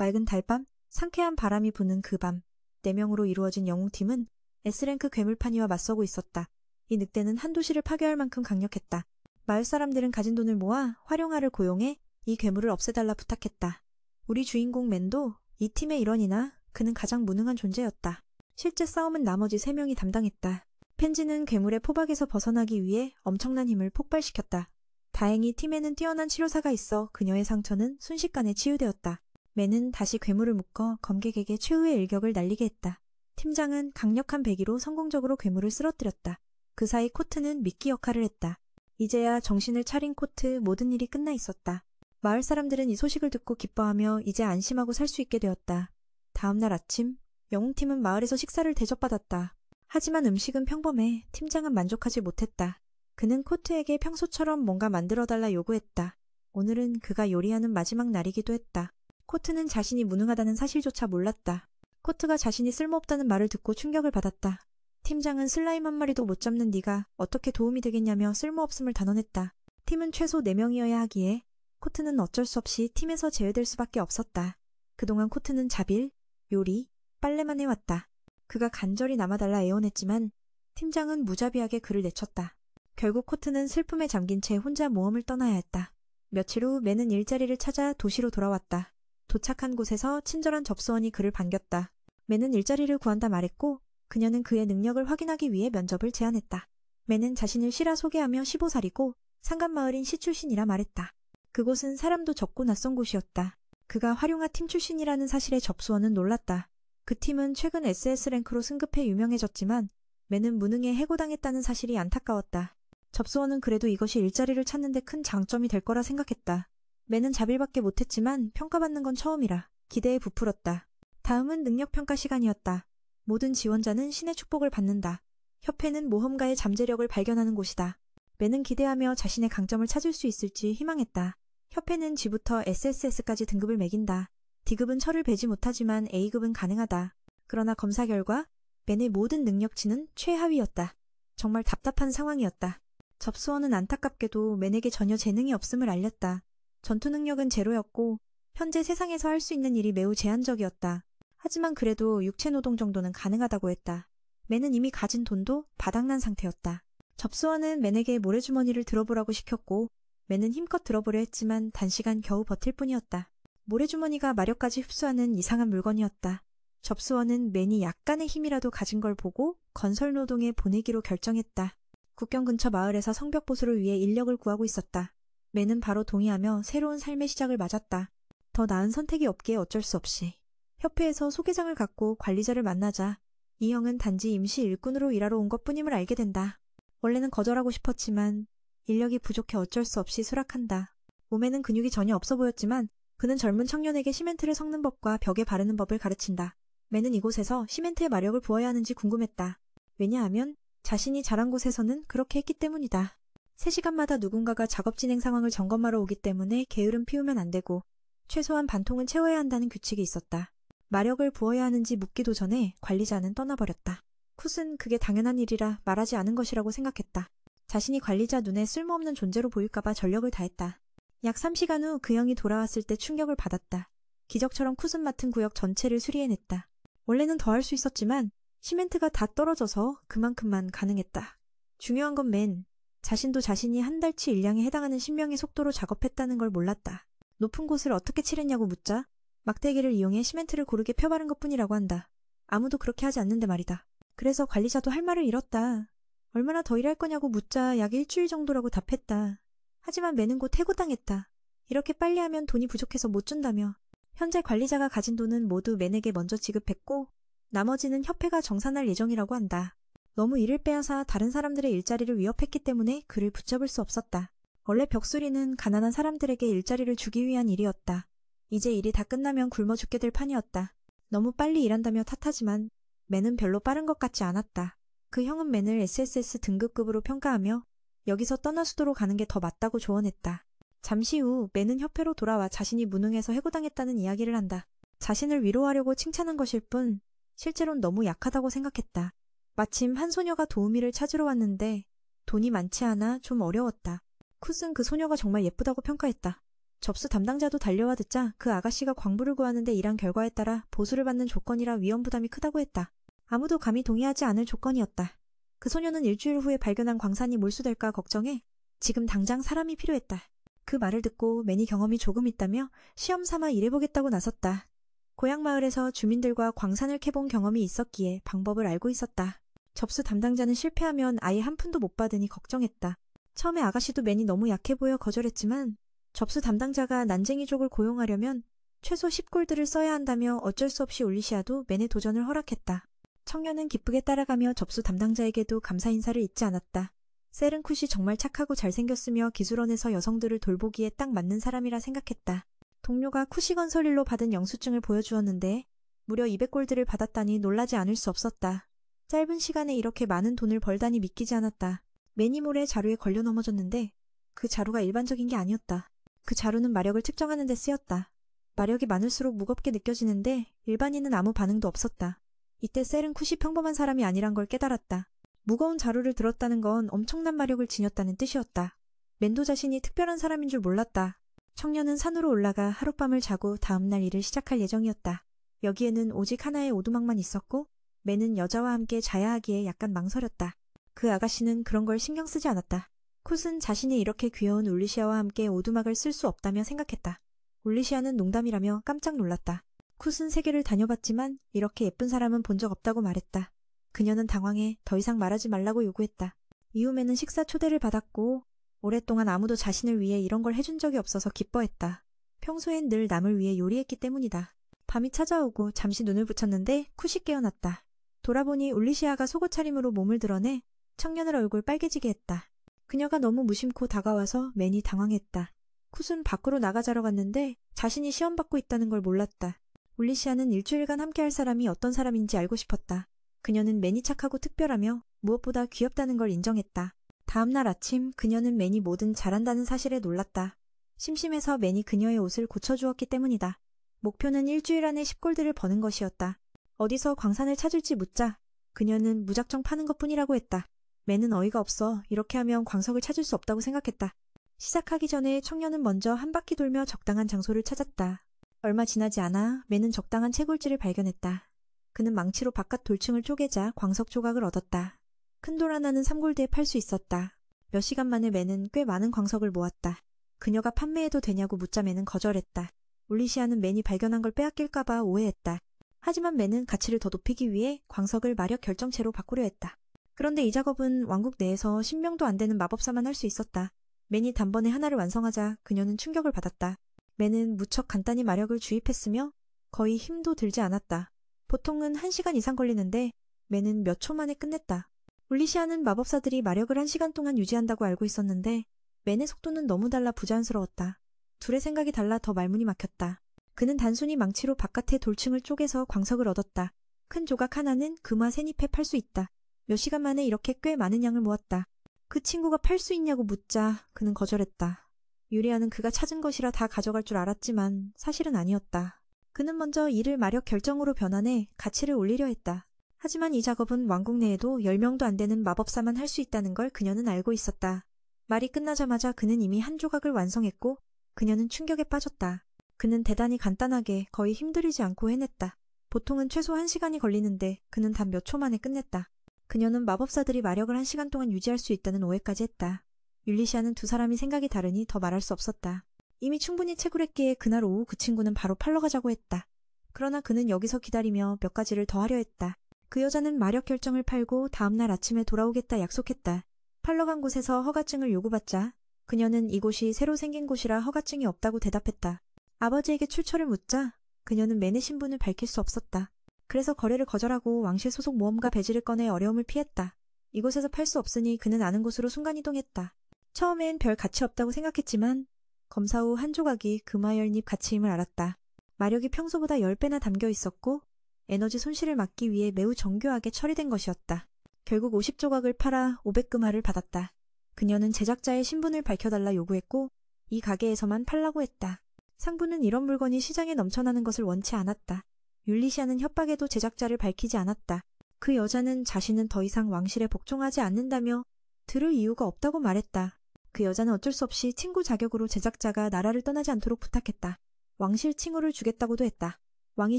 맑은 달밤, 상쾌한 바람이 부는 그 밤, 4명으로 이루어진 영웅팀은 S랭크 괴물파니와 맞서고 있었다. 이 늑대는 한 도시를 파괴할 만큼 강력했다. 마을 사람들은 가진 돈을 모아 활용아를 고용해 이 괴물을 없애달라 부탁했다. 우리 주인공 맨도 이 팀의 일원이나 그는 가장 무능한 존재였다. 실제 싸움은 나머지 3명이 담당했다. 펜지는 괴물의 포박에서 벗어나기 위해 엄청난 힘을 폭발시켰다. 다행히 팀에는 뛰어난 치료사가 있어 그녀의 상처는 순식간에 치유되었다. 맨은 다시 괴물을 묶어 검객에게 최후의 일격을 날리게 했다. 팀장은 강력한 배기로 성공적으로 괴물을 쓰러뜨렸다. 그 사이 코트는 미끼 역할을 했다. 이제야 정신을 차린 코트, 모든 일이 끝나 있었다. 마을 사람들은 이 소식을 듣고 기뻐하며 이제 안심하고 살 수 있게 되었다. 다음 날 아침, 영웅팀은 마을에서 식사를 대접받았다. 하지만 음식은 평범해 팀장은 만족하지 못했다. 그는 코트에게 평소처럼 뭔가 만들어달라 요구했다. 오늘은 그가 요리하는 마지막 날이기도 했다. 코트는 자신이 무능하다는 사실조차 몰랐다. 코트가 자신이 쓸모없다는 말을 듣고 충격을 받았다. 팀장은 슬라임 한 마리도 못 잡는 네가 어떻게 도움이 되겠냐며 쓸모없음을 단언했다. 팀은 최소 4명이어야 하기에 코트는 어쩔 수 없이 팀에서 제외될 수밖에 없었다. 그동안 코트는 자빌, 요리, 빨래만 해왔다. 그가 간절히 남아달라 애원했지만 팀장은 무자비하게 그를 내쳤다. 결국 코트는 슬픔에 잠긴 채 혼자 모험을 떠나야 했다. 며칠 후 맨은 일자리를 찾아 도시로 돌아왔다. 도착한 곳에서 친절한 접수원이 그를 반겼다. 맨은 일자리를 구한다 말했고 그녀는 그의 능력을 확인하기 위해 면접을 제안했다. 맨은 자신을 시라 소개하며 15살이고 상간마을인 시 출신이라 말했다. 그곳은 사람도 적고 낯선 곳이었다. 그가 활용아 팀 출신이라는 사실에 접수원은 놀랐다. 그 팀은 최근 SS 랭크로 승급해 유명해졌지만 맨은 무능해 해고당했다는 사실이 안타까웠다. 접수원은 그래도 이것이 일자리를 찾는 데 큰 장점이 될 거라 생각했다. 맨은 자빌밖에 못했지만 평가받는 건 처음이라 기대에 부풀었다. 다음은 능력평가 시간이었다. 모든 지원자는 신의 축복을 받는다. 협회는 모험가의 잠재력을 발견하는 곳이다. 맨은 기대하며 자신의 강점을 찾을 수 있을지 희망했다. 협회는 G부터 SSS까지 등급을 매긴다. D급은 철을 베지 못하지만 A급은 가능하다. 그러나 검사 결과 맨의 모든 능력치는 최하위였다. 정말 답답한 상황이었다. 접수원은 안타깝게도 맨에게 전혀 재능이 없음을 알렸다. 전투 능력은 제로였고 현재 세상에서 할 수 있는 일이 매우 제한적이었다. 하지만 그래도 육체 노동 정도는 가능하다고 했다. 맨은 이미 가진 돈도 바닥난 상태였다. 접수원은 맨에게 모래주머니를 들어보라고 시켰고 맨은 힘껏 들어보려 했지만 단시간 겨우 버틸 뿐이었다. 모래주머니가 마력까지 흡수하는 이상한 물건이었다. 접수원은 맨이 약간의 힘이라도 가진 걸 보고 건설 노동에 보내기로 결정했다. 국경 근처 마을에서 성벽 보수를 위해 인력을 구하고 있었다. 맨은 바로 동의하며 새로운 삶의 시작을 맞았다. 더 나은 선택이 없기에 어쩔 수 없이. 협회에서 소개장을 갖고 관리자를 만나자 이 형은 단지 임시 일꾼으로 일하러 온 것뿐임을 알게 된다. 원래는 거절하고 싶었지만 인력이 부족해 어쩔 수 없이 수락한다. 몸에는 근육이 전혀 없어 보였지만 그는 젊은 청년에게 시멘트를 섞는 법과 벽에 바르는 법을 가르친다. 맨은 이곳에서 시멘트에 마력을 부어야 하는지 궁금했다. 왜냐하면 자신이 자란 곳에서는 그렇게 했기 때문이다. 3시간마다 누군가가 작업 진행 상황을 점검하러 오기 때문에 게으름 피우면 안 되고 최소한 반통은 채워야 한다는 규칙이 있었다. 마력을 부어야 하는지 묻기도 전에 관리자는 떠나버렸다. 굿은 그게 당연한 일이라 말하지 않은 것이라고 생각했다. 자신이 관리자 눈에 쓸모없는 존재로 보일까봐 전력을 다했다. 약 3시간 후 그 형이 돌아왔을 때 충격을 받았다. 기적처럼 굿은 맡은 구역 전체를 수리해냈다. 원래는 더 할 수 있었지만 시멘트가 다 떨어져서 그만큼만 가능했다. 중요한 건 맨 자신도 자신이 한 달치 일량에 해당하는 신명의 속도로 작업했다는 걸 몰랐다. 높은 곳을 어떻게 칠했냐고 묻자 막대기를 이용해 시멘트를 고르게 펴바른 것뿐이라고 한다. 아무도 그렇게 하지 않는데 말이다. 그래서 관리자도 할 말을 잃었다. 얼마나 더 일할 거냐고 묻자 약 일주일 정도라고 답했다. 하지만 맨은 곧 해고당했다. 이렇게 빨리 하면 돈이 부족해서 못 준다며. 현재 관리자가 가진 돈은 모두 맨에게 먼저 지급했고 나머지는 협회가 정산할 예정이라고 한다. 너무 일을 빼앗아 다른 사람들의 일자리를 위협했기 때문에 그를 붙잡을 수 없었다. 원래 벽수리는 가난한 사람들에게 일자리를 주기 위한 일이었다. 이제 일이 다 끝나면 굶어 죽게 될 판이었다. 너무 빨리 일한다며 탓하지만 맨은 별로 빠른 것 같지 않았다. 그 형은 맨을 SSS 등급급으로 평가하며 여기서 떠나수도로 가는 게 더 맞다고 조언했다. 잠시 후 맨은 협회로 돌아와 자신이 무능해서 해고당했다는 이야기를 한다. 자신을 위로하려고 칭찬한 것일 뿐 실제로는 너무 약하다고 생각했다. 마침 한 소녀가 도우미를 찾으러 왔는데 돈이 많지 않아 좀 어려웠다. 굿은 그 소녀가 정말 예쁘다고 평가했다. 접수 담당자도 달려와 듣자 그 아가씨가 광부를 구하는데 일한 결과에 따라 보수를 받는 조건이라 위험 부담이 크다고 했다. 아무도 감히 동의하지 않을 조건이었다. 그 소녀는 일주일 후에 발견한 광산이 몰수될까 걱정해 지금 당장 사람이 필요했다. 그 말을 듣고 매니 경험이 조금 있다며 시험 삼아 일해보겠다고 나섰다. 고향 마을에서 주민들과 광산을 캐본 경험이 있었기에 방법을 알고 있었다. 접수 담당자는 실패하면 아예 한 푼도 못 받으니 걱정했다. 처음에 아가씨도 매니 너무 약해 보여 거절했지만 접수 담당자가 난쟁이족을 고용하려면 최소 10골드를 써야 한다며 어쩔 수 없이 울리시아도 맨의 도전을 허락했다. 청년은 기쁘게 따라가며 접수 담당자에게도 감사 인사를 잊지 않았다. 세른쿠시 정말 착하고 잘생겼으며 기술원에서 여성들을 돌보기에 딱 맞는 사람이라 생각했다. 동료가 쿠시건설 일로 받은 영수증을 보여주었는데 무려 200골드를 받았다니 놀라지 않을 수 없었다. 짧은 시간에 이렇게 많은 돈을 벌다니 믿기지 않았다. 매니 몰래 자루에 걸려 넘어졌는데 그 자루가 일반적인 게 아니었다. 그 자루는 마력을 측정하는 데 쓰였다. 마력이 많을수록 무겁게 느껴지는데 일반인은 아무 반응도 없었다. 이때 세른쿠시 평범한 사람이 아니란 걸 깨달았다. 무거운 자루를 들었다는 건 엄청난 마력을 지녔다는 뜻이었다. 맨도 자신이 특별한 사람인 줄 몰랐다. 청년은 산으로 올라가 하룻밤을 자고 다음날 일을 시작할 예정이었다. 여기에는 오직 하나의 오두막만 있었고 맨은 여자와 함께 자야 하기에 약간 망설였다. 그 아가씨는 그런 걸 신경 쓰지 않았다. 콧은 자신이 이렇게 귀여운 울리시아와 함께 오두막을 쓸 수 없다며 생각했다. 울리시아는 농담이라며 깜짝 놀랐다. 콧은 세계를 다녀봤지만 이렇게 예쁜 사람은 본 적 없다고 말했다. 그녀는 당황해 더 이상 말하지 말라고 요구했다. 이후에는 식사 초대를 받았고 오랫동안 아무도 자신을 위해 이런 걸 해준 적이 없어서 기뻐했다. 평소엔 늘 남을 위해 요리했기 때문이다. 밤이 찾아오고 잠시 눈을 붙였는데 쿠시 깨어났다. 돌아보니 울리시아가 속옷 차림으로 몸을 드러내 청년을 얼굴 빨개지게 했다. 그녀가 너무 무심코 다가와서 맨이 당황했다. 쿠는 밖으로 나가자러 갔는데 자신이 시험 받고 있다는 걸 몰랐다. 울리시아는 일주일간 함께할 사람이 어떤 사람인지 알고 싶었다. 그녀는 맨이 착하고 특별하며 무엇보다 귀엽다는 걸 인정했다. 다음날 아침 그녀는 맨이 뭐든 잘한다는 사실에 놀랐다. 심심해서 맨이 그녀의 옷을 고쳐주었기 때문이다. 목표는 일주일 안에 10골드를 버는 것이었다. 어디서 광산을 찾을지 묻자 그녀는 무작정 파는 것뿐이라고 했다. 맨은 어이가 없어 이렇게 하면 광석을 찾을 수 없다고 생각했다. 시작하기 전에 청년은 먼저 한 바퀴 돌며 적당한 장소를 찾았다. 얼마 지나지 않아 맨은 적당한 채굴지를 발견했다. 그는 망치로 바깥 돌층을 쪼개자 광석 조각을 얻었다. 큰 돌 하나는 3골드에 팔 수 있었다. 몇 시간 만에 맨은 꽤 많은 광석을 모았다. 그녀가 판매해도 되냐고 묻자 맨은 거절했다. 울리시아는 맨이 발견한 걸 빼앗길까봐 오해했다. 하지만 맨은 가치를 더 높이기 위해 광석을 마력 결정체로 바꾸려 했다. 그런데 이 작업은 왕국 내에서 10명도 안 되는 마법사만 할 수 있었다. 맨이 단번에 하나를 완성하자 그녀는 충격을 받았다. 맨은 무척 간단히 마력을 주입했으며 거의 힘도 들지 않았다. 보통은 1시간 이상 걸리는데 맨은 몇 초 만에 끝냈다. 울리시아는 마법사들이 마력을 1시간 동안 유지한다고 알고 있었는데 맨의 속도는 너무 달라 부자연스러웠다. 둘의 생각이 달라 더 말문이 막혔다. 그는 단순히 망치로 바깥의 돌층을 쪼개서 광석을 얻었다. 큰 조각 하나는 금화 세잎에 팔 수 있다. 몇 시간 만에 이렇게 꽤 많은 양을 모았다. 그 친구가 팔 수 있냐고 묻자 그는 거절했다. 유리아는 그가 찾은 것이라 다 가져갈 줄 알았지만 사실은 아니었다. 그는 먼저 이를 마력 결정으로 변환해 가치를 올리려 했다. 하지만 이 작업은 왕국 내에도 10명도 안 되는 마법사만 할 수 있다는 걸 그녀는 알고 있었다. 말이 끝나자마자 그는 이미 한 조각을 완성했고 그녀는 충격에 빠졌다. 그는 대단히 간단하게 거의 힘들이지 않고 해냈다. 보통은 최소 1시간이 걸리는데 그는 단 몇 초 만에 끝냈다. 그녀는 마법사들이 마력을 1시간 동안 유지할 수 있다는 오해까지 했다. 율리시아는 두 사람이 생각이 다르니 더 말할 수 없었다. 이미 충분히 채굴했기에 그날 오후 그 친구는 바로 팔러 가자고 했다. 그러나 그는 여기서 기다리며 몇 가지를 더 하려 했다. 그 여자는 마력 결정을 팔고 다음날 아침에 돌아오겠다 약속했다. 팔러 간 곳에서 허가증을 요구받자 그녀는 이곳이 새로 생긴 곳이라 허가증이 없다고 대답했다. 아버지에게 출처를 묻자 그녀는 맨의 신분을 밝힐 수 없었다. 그래서 거래를 거절하고 왕실 소속 모험가 배지를 꺼내 어려움을 피했다. 이곳에서 팔 수 없으니 그는 아는 곳으로 순간이동했다. 처음엔 별 가치 없다고 생각했지만 검사 후 한 조각이 금화열잎 가치임을 알았다. 마력이 평소보다 10배나 담겨 있었고 에너지 손실을 막기 위해 매우 정교하게 처리된 것이었다. 결국 50조각을 팔아 500금화를 받았다. 그녀는 제작자의 신분을 밝혀달라 요구했고 이 가게에서만 팔라고 했다. 상부는 이런 물건이 시장에 넘쳐나는 것을 원치 않았다. 율리시아는 협박에도 제작자를 밝히지 않았다. 그 여자는 자신은 더 이상 왕실에 복종하지 않는다며 들을 이유가 없다고 말했다. 그 여자는 어쩔 수 없이 친구 자격으로 제작자가 나라를 떠나지 않도록 부탁했다. 왕실 칭호를 주겠다고도 했다. 왕이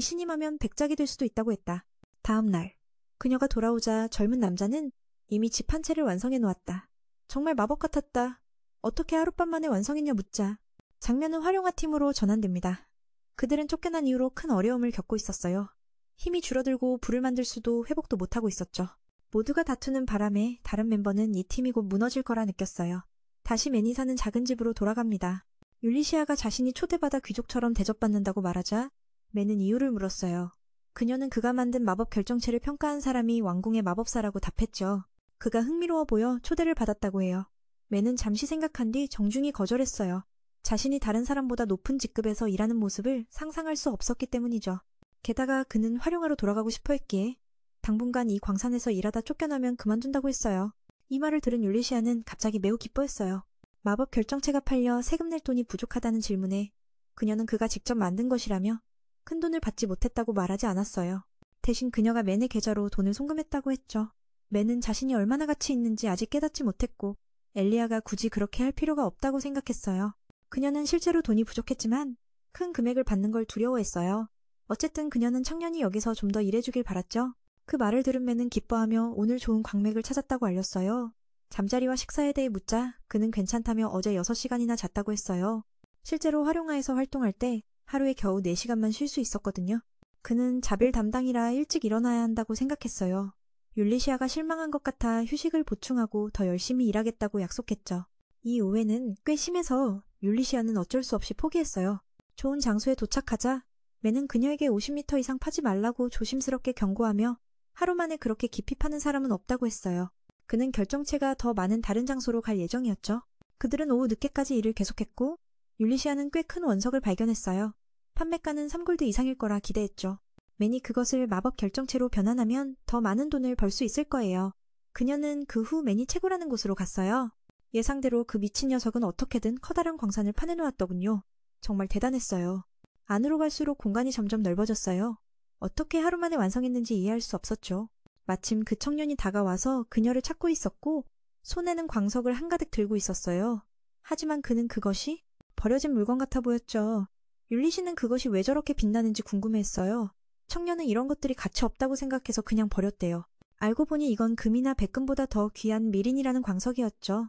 신임하면 백작이 될 수도 있다고 했다. 다음 날, 그녀가 돌아오자 젊은 남자는 이미 집 한 채를 완성해 놓았다. 정말 마법 같았다. 어떻게 하룻밤 만에 완성했냐 묻자 장면은 활용화 팀으로 전환됩니다. 그들은 쫓겨난 이후로 큰 어려움을 겪고 있었어요. 힘이 줄어들고 불을 만들 수도 회복도 못하고 있었죠. 모두가 다투는 바람에 다른 멤버는 이 팀이 곧 무너질 거라 느꼈어요. 다시 매니 사는 작은 집으로 돌아갑니다. 율리시아가 자신이 초대받아 귀족처럼 대접받는다고 말하자 매는 이유를 물었어요. 그녀는 그가 만든 마법 결정체를 평가한 사람이 왕궁의 마법사라고 답했죠. 그가 흥미로워 보여 초대를 받았다고 해요. 매는 잠시 생각한 뒤 정중히 거절했어요. 자신이 다른 사람보다 높은 직급에서 일하는 모습을 상상할 수 없었기 때문이죠. 게다가 그는 활용하러 돌아가고 싶어 했기에 당분간 이 광산에서 일하다 쫓겨나면 그만둔다고 했어요. 이 말을 들은 율리시아는 갑자기 매우 기뻐했어요. 마법 결정체가 팔려 세금 낼 돈이 부족하다는 질문에 그녀는 그가 직접 만든 것이라며 큰 돈을 받지 못했다고 말하지 않았어요. 대신 그녀가 맨의 계좌로 돈을 송금했다고 했죠. 맨은 자신이 얼마나 가치 있는지 아직 깨닫지 못했고 엘리아가 굳이 그렇게 할 필요가 없다고 생각했어요. 그녀는 실제로 돈이 부족했지만 큰 금액을 받는 걸 두려워했어요. 어쨌든 그녀는 청년이 여기서 좀 더 일해주길 바랐죠. 그 말을 들은 맨은 기뻐하며 오늘 좋은 광맥을 찾았다고 알렸어요. 잠자리와 식사에 대해 묻자 그는 괜찮다며 어제 6시간이나 잤다고 했어요. 실제로 활용화에서 활동할 때 하루에 겨우 4시간만 쉴 수 있었거든요. 그는 자빌 담당이라 일찍 일어나야 한다고 생각했어요. 율리시아가 실망한 것 같아 휴식을 보충하고 더 열심히 일하겠다고 약속했죠. 이 오해는 꽤 심해서 율리시아는 어쩔 수 없이 포기했어요. 좋은 장소에 도착하자 맨은 그녀에게 50m 이상 파지 말라고 조심스럽게 경고하며 하루 만에 그렇게 깊이 파는 사람은 없다고 했어요. 그는 결정체가 더 많은 다른 장소로 갈 예정이었죠. 그들은 오후 늦게까지 일을 계속했고 율리시아는 꽤 큰 원석을 발견했어요. 판매가는 3골드 이상일 거라 기대했죠. 맨이 그것을 마법 결정체로 변환하면 더 많은 돈을 벌 수 있을 거예요. 그녀는 그 후 맨이 채굴하는 곳으로 갔어요. 예상대로 그 미친 녀석은 어떻게든 커다란 광산을 파내놓았더군요. 정말 대단했어요. 안으로 갈수록 공간이 점점 넓어졌어요. 어떻게 하루 만에 완성했는지 이해할 수 없었죠. 마침 그 청년이 다가와서 그녀를 찾고 있었고 손에는 광석을 한가득 들고 있었어요. 하지만 그는 그것이 버려진 물건 같아 보였죠. 율리시는 그것이 왜 저렇게 빛나는지 궁금해했어요. 청년은 이런 것들이 가치 없다고 생각해서 그냥 버렸대요. 알고 보니 이건 금이나 백금보다 더 귀한 미린이라는 광석이었죠.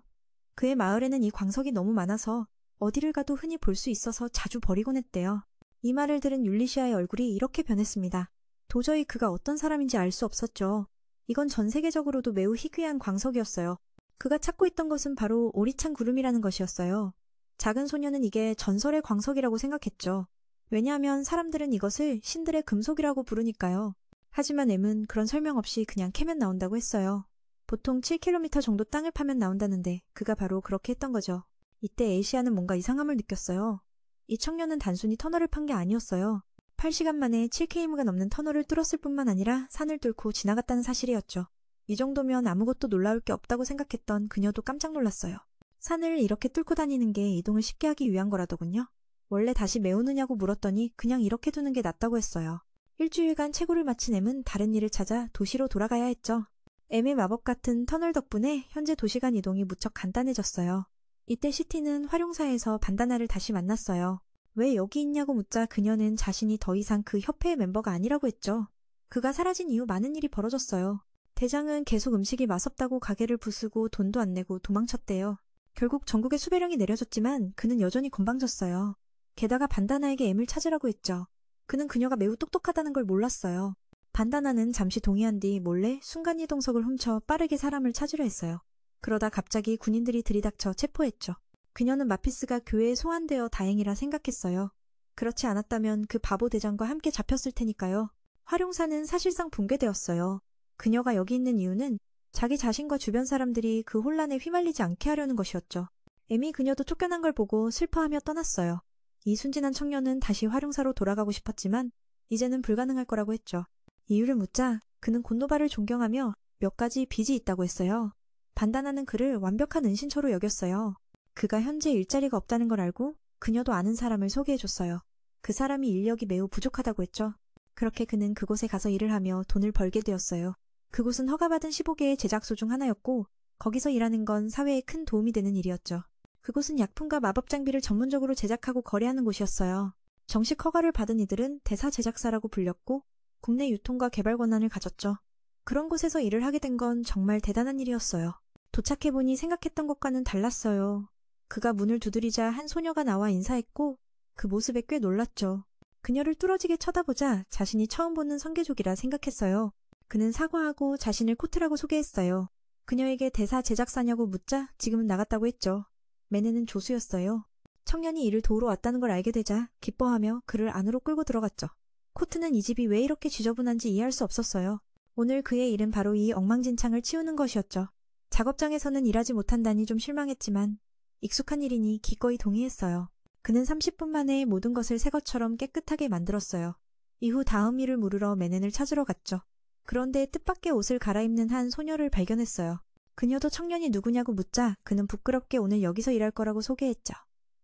그의 마을에는 이 광석이 너무 많아서 어디를 가도 흔히 볼 수 있어서 자주 버리곤 했대요. 이 말을 들은 율리시아의 얼굴이 이렇게 변했습니다. 도저히 그가 어떤 사람인지 알 수 없었죠. 이건 전 세계적으로도 매우 희귀한 광석이었어요. 그가 찾고 있던 것은 바로 오리찬 구름이라는 것이었어요. 작은 소녀는 이게 전설의 광석이라고 생각했죠. 왜냐하면 사람들은 이것을 신들의 금속이라고 부르니까요. 하지만 M은 그런 설명 없이 그냥 캐면 나온다고 했어요. 보통 7km 정도 땅을 파면 나온다는데 그가 바로 그렇게 했던 거죠. 이때 에이시아는 뭔가 이상함을 느꼈어요. 이 청년은 단순히 터널을 판 게 아니었어요. 8시간 만에 7km가 넘는 터널을 뚫었을 뿐만 아니라 산을 뚫고 지나갔다는 사실이었죠. 이 정도면 아무것도 놀라울 게 없다고 생각했던 그녀도 깜짝 놀랐어요. 산을 이렇게 뚫고 다니는 게 이동을 쉽게 하기 위한 거라더군요. 원래 다시 메우느냐고 물었더니 그냥 이렇게 두는 게 낫다고 했어요. 일주일간 채굴을 마친 M은 다른 일을 찾아 도시로 돌아가야 했죠. M의 마법 같은 터널 덕분에 현재 도시 간 이동이 무척 간단해졌어요. 이때 시티는 활용사에서 반다나를 다시 만났어요. 왜 여기 있냐고 묻자 그녀는 자신이 더 이상 그 협회의 멤버가 아니라고 했죠. 그가 사라진 이후 많은 일이 벌어졌어요. 대장은 계속 음식이 맛없다고 가게를 부수고 돈도 안 내고 도망쳤대요. 결국 전국에 수배령이 내려졌지만 그는 여전히 건방졌어요. 게다가 반다나에게 M을 찾으라고 했죠. 그는 그녀가 매우 똑똑하다는 걸 몰랐어요. 반다나는 잠시 동의한 뒤 몰래 순간이동석을 훔쳐 빠르게 사람을 찾으려 했어요. 그러다 갑자기 군인들이 들이닥쳐 체포했죠. 그녀는 마피스가 교회에 소환되어 다행이라 생각했어요. 그렇지 않았다면 그 바보 대장과 함께 잡혔을 테니까요. 활용사는 사실상 붕괴되었어요. 그녀가 여기 있는 이유는 자기 자신과 주변 사람들이 그 혼란에 휘말리지 않게 하려는 것이었죠. M이 그녀도 쫓겨난 걸 보고 슬퍼하며 떠났어요. 이 순진한 청년은 다시 활용사로 돌아가고 싶었지만 이제는 불가능할 거라고 했죠. 이유를 묻자 그는 곤노바를 존경하며 몇 가지 빚이 있다고 했어요. 반다나는 그를 완벽한 은신처로 여겼어요. 그가 현재 일자리가 없다는 걸 알고 그녀도 아는 사람을 소개해줬어요. 그 사람이 인력이 매우 부족하다고 했죠. 그렇게 그는 그곳에 가서 일을 하며 돈을 벌게 되었어요. 그곳은 허가받은 15개의 제작소 중 하나였고 거기서 일하는 건 사회에 큰 도움이 되는 일이었죠. 그곳은 약품과 마법 장비를 전문적으로 제작하고 거래하는 곳이었어요. 정식 허가를 받은 이들은 대사 제작사라고 불렸고 국내 유통과 개발 권한을 가졌죠. 그런 곳에서 일을 하게 된 건 정말 대단한 일이었어요. 도착해보니 생각했던 것과는 달랐어요. 그가 문을 두드리자 한 소녀가 나와 인사했고 그 모습에 꽤 놀랐죠. 그녀를 뚫어지게 쳐다보자 자신이 처음 보는 성계족이라 생각했어요. 그는 사과하고 자신을 코트라고 소개했어요. 그녀에게 대사 제작사냐고 묻자 지금은 나갔다고 했죠. 매네는 조수였어요. 청년이 이를 도우러 왔다는 걸 알게 되자 기뻐하며 그를 안으로 끌고 들어갔죠. 코트는 이 집이 왜 이렇게 지저분한지 이해할 수 없었어요. 오늘 그의 일은 바로 이 엉망진창을 치우는 것이었죠. 작업장에서는 일하지 못한다니 좀 실망했지만 익숙한 일이니 기꺼이 동의했어요. 그는 30분 만에 모든 것을 새 것처럼 깨끗하게 만들었어요. 이후 다음 일을 물으러 매넨을 찾으러 갔죠. 그런데 뜻밖의 옷을 갈아입는 한 소녀를 발견했어요. 그녀도 청년이 누구냐고 묻자 그는 부끄럽게 오늘 여기서 일할 거라고 소개했죠.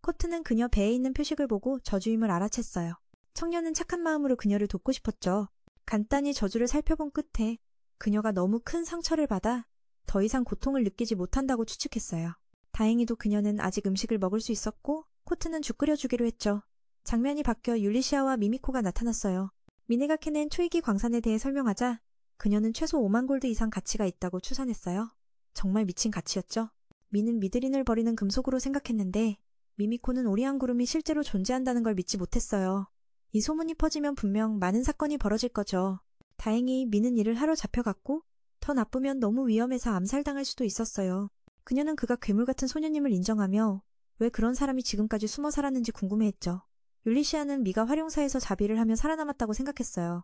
코트는 그녀 배에 있는 표식을 보고 저주임을 알아챘어요. 청년은 착한 마음으로 그녀를 돕고 싶었죠. 간단히 저주를 살펴본 끝에 그녀가 너무 큰 상처를 받아 더 이상 고통을 느끼지 못한다고 추측했어요. 다행히도 그녀는 아직 음식을 먹을 수 있었고 코트는 죽 끓여주기로 했죠. 장면이 바뀌어 율리시아와 미미코가 나타났어요. 미네가 캐낸 초이기 광산에 대해 설명하자 그녀는 최소 5만 골드 이상 가치가 있다고 추산했어요. 정말 미친 가치였죠. 미는 미드린을 버리는 금속으로 생각했는데 미미코는 오리안 구름이 실제로 존재한다는 걸 믿지 못했어요. 이 소문이 퍼지면 분명 많은 사건이 벌어질 거죠. 다행히 미는 이를 하러 잡혀갔고 더 나쁘면 너무 위험해서 암살당할 수도 있었어요. 그녀는 그가 괴물 같은 소녀님을 인정하며 왜 그런 사람이 지금까지 숨어 살았는지 궁금해했죠. 율리시아는 미가 활용사에서 자비를 하며 살아남았다고 생각했어요.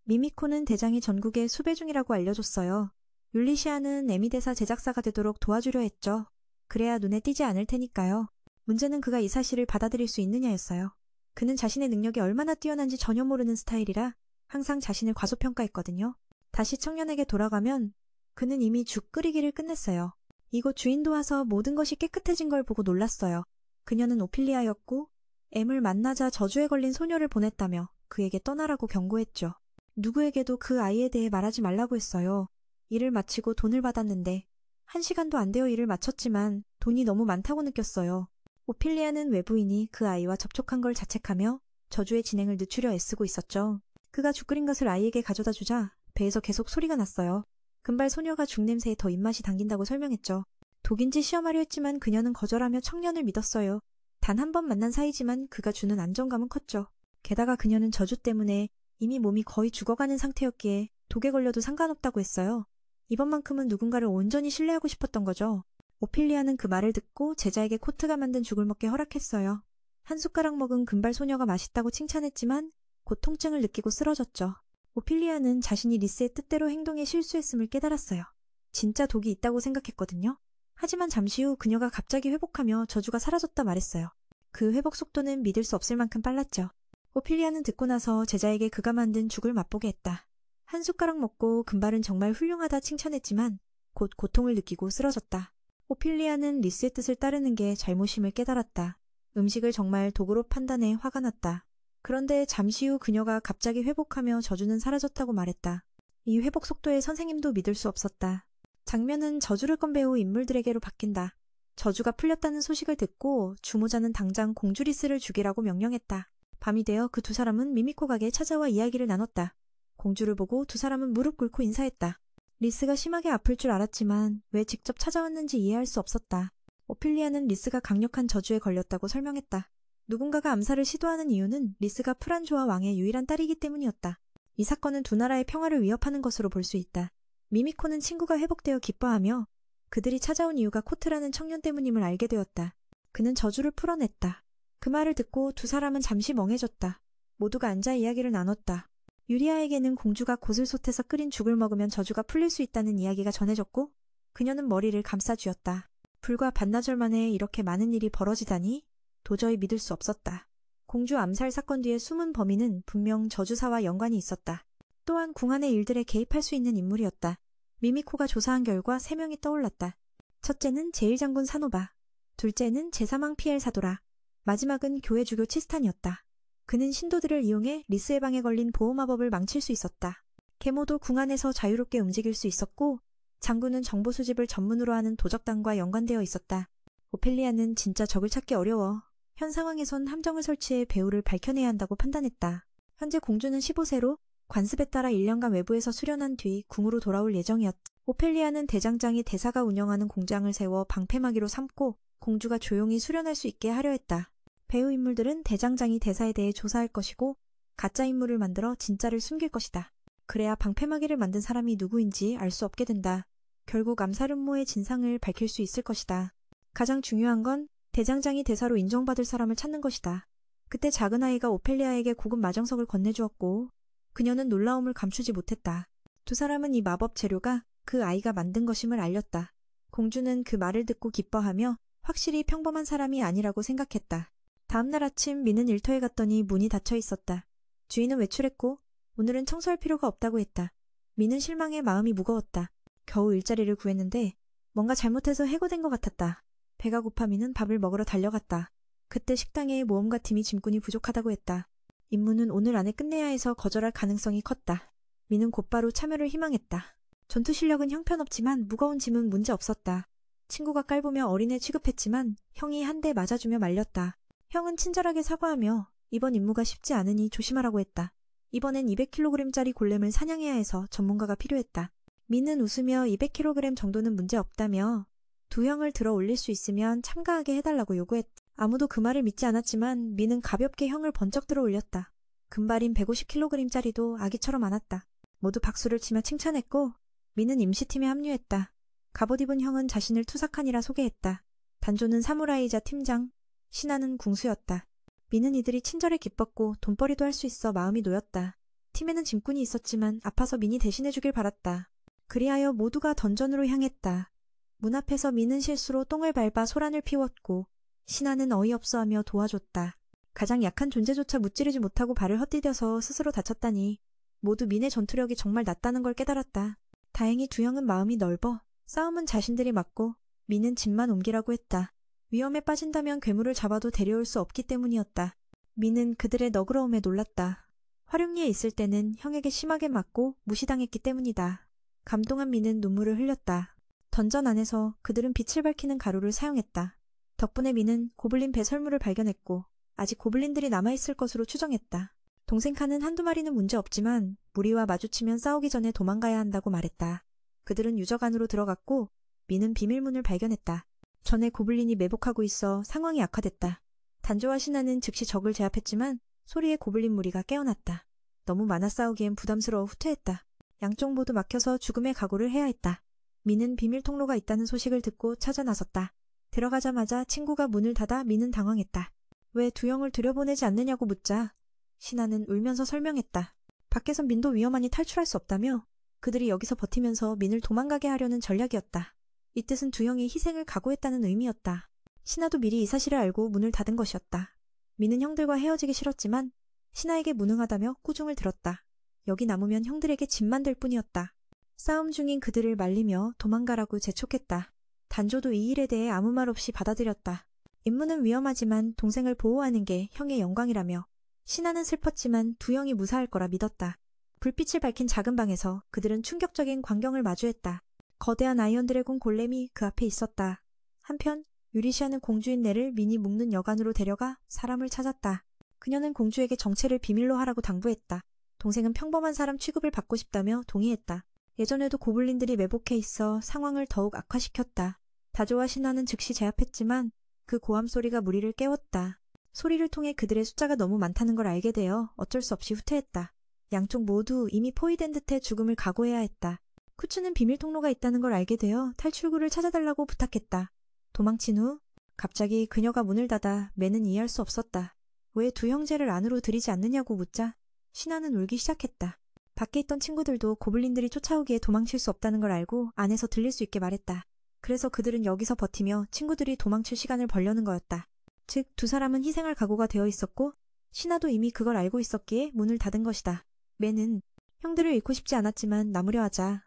미미코는 대장이 전국에 수배 중이라고 알려줬어요. 율리시아는 에미대사 제작사가 되도록 도와주려 했죠. 그래야 눈에 띄지 않을 테니까요. 문제는 그가 이 사실을 받아들일 수 있느냐였어요. 그는 자신의 능력이 얼마나 뛰어난지 전혀 모르는 스타일이라 항상 자신을 과소평가했거든요. 다시 청년에게 돌아가면 그는 이미 죽 끓이기를 끝냈어요. 이곳 주인도 와서 모든 것이 깨끗해진 걸 보고 놀랐어요. 그녀는 오피리아였고 M을 만나자 저주에 걸린 소녀를 보냈다며 그에게 떠나라고 경고했죠. 누구에게도 그 아이에 대해 말하지 말라고 했어요. 일을 마치고 돈을 받았는데 1시간도 안 되어 일을 마쳤지만 돈이 너무 많다고 느꼈어요. 오피리아는 외부인이 그 아이와 접촉한 걸 자책하며 저주의 진행을 늦추려 애쓰고 있었죠. 그가 죽 끓인 것을 아이에게 가져다 주자 배에서 계속 소리가 났어요. 금발 소녀가 죽 냄새에 더 입맛이 당긴다고 설명했죠. 독인지 시험하려 했지만 그녀는 거절하며 청년을 믿었어요. 단 한 번 만난 사이지만 그가 주는 안정감은 컸죠. 게다가 그녀는 저주 때문에 이미 몸이 거의 죽어가는 상태였기에 독에 걸려도 상관없다고 했어요. 이번만큼은 누군가를 온전히 신뢰하고 싶었던 거죠. 오피리아는 그 말을 듣고 제자에게 코트가 만든 죽을 먹게 허락했어요. 한 숟가락 먹은 금발 소녀가 맛있다고 칭찬했지만 곧 통증을 느끼고 쓰러졌죠. 오피리아는 자신이 리스의 뜻대로 행동에 실수했음을 깨달았어요. 진짜 독이 있다고 생각했거든요. 하지만 잠시 후 그녀가 갑자기 회복하며 저주가 사라졌다 말했어요. 그 회복 속도는 믿을 수 없을 만큼 빨랐죠. 오피리아는 듣고 나서 제자에게 그가 만든 죽을 맛보게 했다. 한 숟가락 먹고 금발은 정말 훌륭하다 칭찬했지만 곧 고통을 느끼고 쓰러졌다. 오피리아는 리스의 뜻을 따르는 게 잘못임을 깨달았다. 음식을 정말 독으로 판단해 화가 났다. 그런데 잠시 후 그녀가 갑자기 회복하며 저주는 사라졌다고 말했다. 이 회복 속도에 선생님도 믿을 수 없었다. 장면은 저주를 건 배우 인물들에게로 바뀐다. 저주가 풀렸다는 소식을 듣고 주모자는 당장 공주 리스를 죽이라고 명령했다. 밤이 되어 그 두 사람은 미미코 가게에 찾아와 이야기를 나눴다. 공주를 보고 두 사람은 무릎 꿇고 인사했다. 리스가 심하게 아플 줄 알았지만 왜 직접 찾아왔는지 이해할 수 없었다. 오피리아는 리스가 강력한 저주에 걸렸다고 설명했다. 누군가가 암살을 시도하는 이유는 리스가 프란조아 왕의 유일한 딸이기 때문이었다. 이 사건은 두 나라의 평화를 위협하는 것으로 볼 수 있다. 미미코는 친구가 회복되어 기뻐하며 그들이 찾아온 이유가 코트라는 청년 때문임을 알게 되었다. 그는 저주를 풀어냈다. 그 말을 듣고 두 사람은 잠시 멍해졌다. 모두가 앉아 이야기를 나눴다. 유리아에게는 공주가 고슬솥에서 끓인 죽을 먹으면 저주가 풀릴 수 있다는 이야기가 전해졌고 그녀는 머리를 감싸쥐었다. 불과 반나절 만에 이렇게 많은 일이 벌어지다니 도저히 믿을 수 없었다. 공주 암살 사건 뒤에 숨은 범인은 분명 저주사와 연관이 있었다. 또한 궁안의 일들에 개입할 수 있는 인물이었다. 미미코가 조사한 결과 3명이 떠올랐다. 첫째는 제1장군 사노바, 둘째는 제3왕 피엘 사도라, 마지막은 교회 주교 치스탄이었다. 그는 신도들을 이용해 리스의 방에 걸린 보호마법을 망칠 수 있었다. 계모도 궁안에서 자유롭게 움직일 수 있었고 장군은 정보 수집을 전문으로 하는 도적단과 연관되어 있었다. 오펠리아는 진짜 적을 찾기 어려워. 현 상황에선 함정을 설치해 배후를 밝혀내야 한다고 판단했다. 현재 공주는 15세로 관습에 따라 1년간 외부에서 수련한 뒤 궁으로 돌아올 예정이었다. 오펠리아는 대장장이 대사가 운영하는 공장을 세워 방패막이로 삼고 공주가 조용히 수련할 수 있게 하려 했다. 배후 인물들은 대장장이 대사에 대해 조사할 것이고 가짜 인물을 만들어 진짜를 숨길 것이다. 그래야 방패막이를 만든 사람이 누구인지 알 수 없게 된다. 결국 암살 음모의 진상을 밝힐 수 있을 것이다. 가장 중요한 건 대장장이 대사로 인정받을 사람을 찾는 것이다. 그때 작은 아이가 오펠리아에게 고급 마정석을 건네주었고 그녀는 놀라움을 감추지 못했다. 두 사람은 이 마법 재료가 그 아이가 만든 것임을 알렸다. 공주는 그 말을 듣고 기뻐하며 확실히 평범한 사람이 아니라고 생각했다. 다음날 아침 미는 일터에 갔더니 문이 닫혀 있었다. 주인은 외출했고 오늘은 청소할 필요가 없다고 했다. 미는 실망에 마음이 무거웠다. 겨우 일자리를 구했는데 뭔가 잘못해서 해고된 것 같았다. 배가 고파 미는 밥을 먹으러 달려갔다. 그때 식당에 모험가 팀이 짐꾼이 부족하다고 했다. 임무는 오늘 안에 끝내야 해서 거절할 가능성이 컸다. 미는 곧바로 참여를 희망했다. 전투 실력은 형편없지만 무거운 짐은 문제없었다. 친구가 깔보며 어린애 취급했지만 형이 한 대 맞아주며 말렸다. 형은 친절하게 사과하며 이번 임무가 쉽지 않으니 조심하라고 했다. 이번엔 200kg짜리 골렘을 사냥해야 해서 전문가가 필요했다. 미는 웃으며 200kg 정도는 문제없다며 두 형을 들어 올릴 수 있으면 참가하게 해달라고 요구했다. 아무도 그 말을 믿지 않았지만 미는 가볍게 형을 번쩍 들어 올렸다. 금발인 150kg짜리도 아기처럼 많았다. 모두 박수를 치며 칭찬했고 미는 임시팀에 합류했다. 갑옷 입은 형은 자신을 투사칸이라 소개했다. 단조는 사무라이이자 팀장, 신하는 궁수였다. 미는 이들이 친절해 기뻤고 돈벌이도 할 수 있어 마음이 놓였다. 팀에는 짐꾼이 있었지만 아파서 민이 대신해주길 바랐다. 그리하여 모두가 던전으로 향했다. 문 앞에서 미는 실수로 똥을 밟아 소란을 피웠고 신하는 어이없어하며 도와줬다. 가장 약한 존재조차 무찌르지 못하고 발을 헛디뎌서 스스로 다쳤다니 모두 민의 전투력이 정말 낮다는 걸 깨달았다. 다행히 두 형은 마음이 넓어 싸움은 자신들이 맞고 미는 짐만 옮기라고 했다. 위험에 빠진다면 괴물을 잡아도 데려올 수 없기 때문이었다. 미는 그들의 너그러움에 놀랐다. 활용리에 있을 때는 형에게 심하게 맞고 무시당했기 때문이다. 감동한 미는 눈물을 흘렸다. 던전 안에서 그들은 빛을 밝히는 가루를 사용했다. 덕분에 미는 고블린 배설물을 발견했고 아직 고블린들이 남아있을 것으로 추정했다. 동생 칸은 한두 마리는 문제없지만 무리와 마주치면 싸우기 전에 도망가야 한다고 말했다. 그들은 유적 안으로 들어갔고 미는 비밀문을 발견했다. 전에 고블린이 매복하고 있어 상황이 악화됐다. 단조와 신하는 즉시 적을 제압했지만 소리에 고블린 무리가 깨어났다. 너무 많아 싸우기엔 부담스러워 후퇴했다. 양쪽 모두 막혀서 죽음의 각오를 해야 했다. 미는 비밀 통로가 있다는 소식을 듣고 찾아 나섰다. 들어가자마자 친구가 문을 닫아 미는 당황했다. 왜 두 형을 들여보내지 않느냐고 묻자 신하는 울면서 설명했다. 밖에선 민도 위험하니 탈출할 수 없다며 그들이 여기서 버티면서 민을 도망가게 하려는 전략이었다. 이 뜻은 두 형이 희생을 각오했다는 의미였다. 신하도 미리 이 사실을 알고 문을 닫은 것이었다. 미는 형들과 헤어지기 싫었지만 신하에게 무능하다며 꾸중을 들었다. 여기 남으면 형들에게 짐만 될 뿐이었다. 싸움 중인 그들을 말리며 도망가라고 재촉했다. 단조도 이 일에 대해 아무 말 없이 받아들였다. 임무는 위험하지만 동생을 보호하는 게 형의 영광이라며 신하는 슬펐지만 두 형이 무사할 거라 믿었다. 불빛을 밝힌 작은 방에서 그들은 충격적인 광경을 마주했다. 거대한 아이언 드래곤 골렘이 그 앞에 있었다. 한편 유리시아는 공주인 내를 민이 묵는 여관으로 데려가 사람을 찾았다. 그녀는 공주에게 정체를 비밀로 하라고 당부했다. 동생은 평범한 사람 취급을 받고 싶다며 동의했다. 예전에도 고블린들이 매복해 있어 상황을 더욱 악화시켰다. 다조와 신하는 즉시 제압했지만 그 고함 소리가 무리를 깨웠다. 소리를 통해 그들의 숫자가 너무 많다는 걸 알게 되어 어쩔 수 없이 후퇴했다. 양쪽 모두 이미 포위된 듯해 죽음을 각오해야 했다. 쿠츠는 비밀 통로가 있다는 걸 알게 되어 탈출구를 찾아달라고 부탁했다. 도망친 후 갑자기 그녀가 문을 닫아 매는 이해할 수 없었다. 왜 두 형제를 안으로 들이지 않느냐고 묻자 신하는 울기 시작했다. 밖에 있던 친구들도 고블린들이 쫓아오기에 도망칠 수 없다는 걸 알고 안에서 들릴 수 있게 말했다. 그래서 그들은 여기서 버티며 친구들이 도망칠 시간을 벌려는 거였다. 즉 두 사람은 희생할 각오가 되어 있었고 신하도 이미 그걸 알고 있었기에 문을 닫은 것이다. 매는 형들을 잃고 싶지 않았지만 남으려 하자.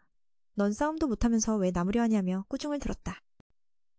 넌 싸움도 못하면서 왜 남으려 하냐며 꾸중을 들었다.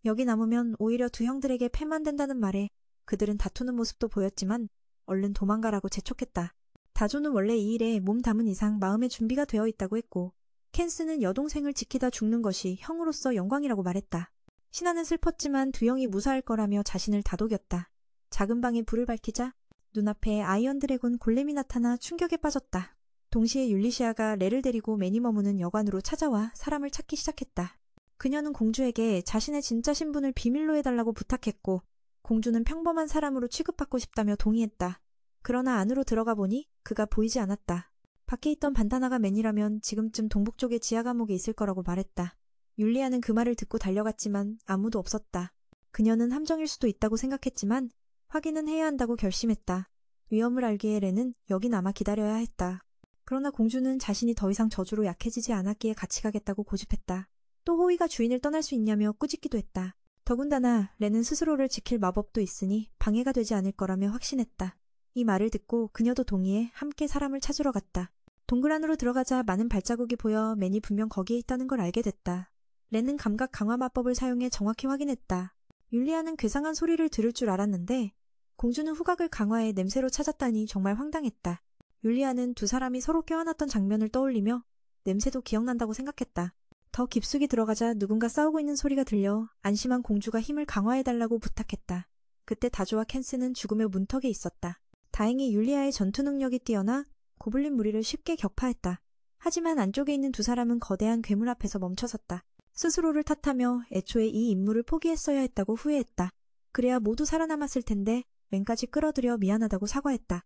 여기 남으면 오히려 두 형들에게 패만 된다는 말에 그들은 다투는 모습도 보였지만 얼른 도망가라고 재촉했다. 다조는 원래 이 일에 몸 담은 이상 마음의 준비가 되어 있다고 했고 켄스는 여동생을 지키다 죽는 것이 형으로서 영광이라고 말했다. 신하는 슬펐지만 두영이 무사할 거라며 자신을 다독였다. 작은 방에 불을 밝히자 눈앞에 아이언 드래곤 골렘이 나타나 충격에 빠졌다. 동시에 율리시아가 레를 데리고 매니 머무는 여관으로 찾아와 사람을 찾기 시작했다. 그녀는 공주에게 자신의 진짜 신분을 비밀로 해달라고 부탁했고 공주는 평범한 사람으로 취급받고 싶다며 동의했다. 그러나 안으로 들어가 보니 그가 보이지 않았다. 밖에 있던 반타나가 맨이라면 지금쯤 동북쪽의 지하 감옥에 있을 거라고 말했다. 율리아는 그 말을 듣고 달려갔지만 아무도 없었다. 그녀는 함정일 수도 있다고 생각했지만 확인은 해야 한다고 결심했다. 위험을 알기에 렌은 여긴 아마 기다려야 했다. 그러나 공주는 자신이 더 이상 저주로 약해지지 않았기에 같이 가겠다고 고집했다. 또 호위가 주인을 떠날 수 있냐며 꾸짖기도 했다. 더군다나 렌은 스스로를 지킬 마법도 있으니 방해가 되지 않을 거라며 확신했다. 이 말을 듣고 그녀도 동의해 함께 사람을 찾으러 갔다. 동굴 안으로 들어가자 많은 발자국이 보여 맨이 분명 거기에 있다는 걸 알게 됐다. 렌은 감각 강화 마법을 사용해 정확히 확인했다. 율리아는 괴상한 소리를 들을 줄 알았는데 공주는 후각을 강화해 냄새로 찾았다니 정말 황당했다. 율리아는 두 사람이 서로 껴안았던 장면을 떠올리며 냄새도 기억난다고 생각했다. 더 깊숙이 들어가자 누군가 싸우고 있는 소리가 들려 안심한 공주가 힘을 강화해달라고 부탁했다. 그때 다조와 캔스는 죽음의 문턱에 있었다. 다행히 율리아의 전투 능력이 뛰어나 고블린 무리를 쉽게 격파했다. 하지만 안쪽에 있는 두 사람은 거대한 괴물 앞에서 멈춰섰다. 스스로를 탓하며 애초에 이 임무를 포기했어야 했다고 후회했다. 그래야 모두 살아남았을 텐데 맨까지 끌어들여 미안하다고 사과했다.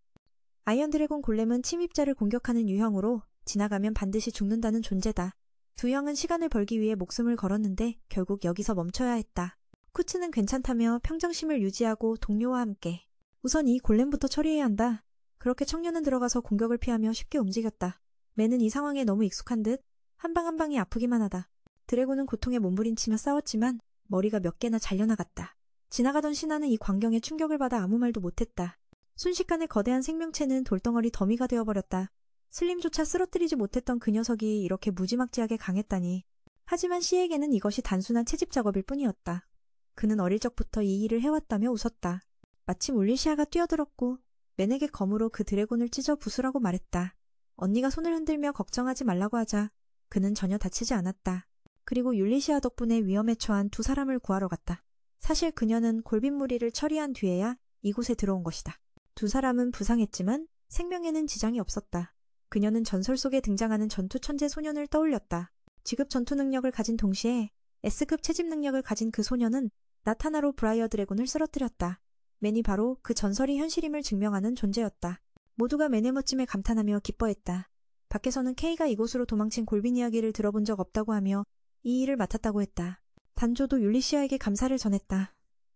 아이언 드래곤 골렘은 침입자를 공격하는 유형으로 지나가면 반드시 죽는다는 존재다. 두 형은 시간을 벌기 위해 목숨을 걸었는데 결국 여기서 멈춰야 했다. 쿠츠는 괜찮다며 평정심을 유지하고 동료와 함께 우선 이 골렘부터 처리해야 한다. 그렇게 청년은 들어가서 공격을 피하며 쉽게 움직였다. 맨은 이 상황에 너무 익숙한 듯 한 방 한 방이 아프기만 하다. 드래곤은 고통에 몸부림치며 싸웠지만 머리가 몇 개나 잘려나갔다. 지나가던 신하는 이 광경에 충격을 받아 아무 말도 못했다. 순식간에 거대한 생명체는 돌덩어리 더미가 되어버렸다. 슬림조차 쓰러뜨리지 못했던 그 녀석이 이렇게 무지막지하게 강했다니. 하지만 시에게는 이것이 단순한 채집 작업일 뿐이었다. 그는 어릴 적부터 이 일을 해왔다며 웃었다. 마침 울리시아가 뛰어들었고 맨에게 검으로 그 드래곤을 찢어 부수라고 말했다. 언니가 손을 흔들며 걱정하지 말라고 하자 그는 전혀 다치지 않았다. 그리고 율리시아 덕분에 위험에 처한 두 사람을 구하러 갔다. 사실 그녀는 골빈무리를 처리한 뒤에야 이곳에 들어온 것이다. 두 사람은 부상했지만 생명에는 지장이 없었다. 그녀는 전설 속에 등장하는 전투 천재 소년을 떠올렸다. 지급 전투 능력을 가진 동시에 S급 채집 능력을 가진 그 소년은 나타나로 브라이어 드래곤을 쓰러뜨렸다. 맨이 바로 그 전설이 현실임을 증명하는 존재였다. 모두가 맨의 멋짐에 감탄하며 기뻐했다. 밖에서는 K가 이곳으로 도망친 골빈 이야기를 들어본 적 없다고 하며 이 일을 맡았다고 했다. 단조도 율리시아에게 감사를 전했다.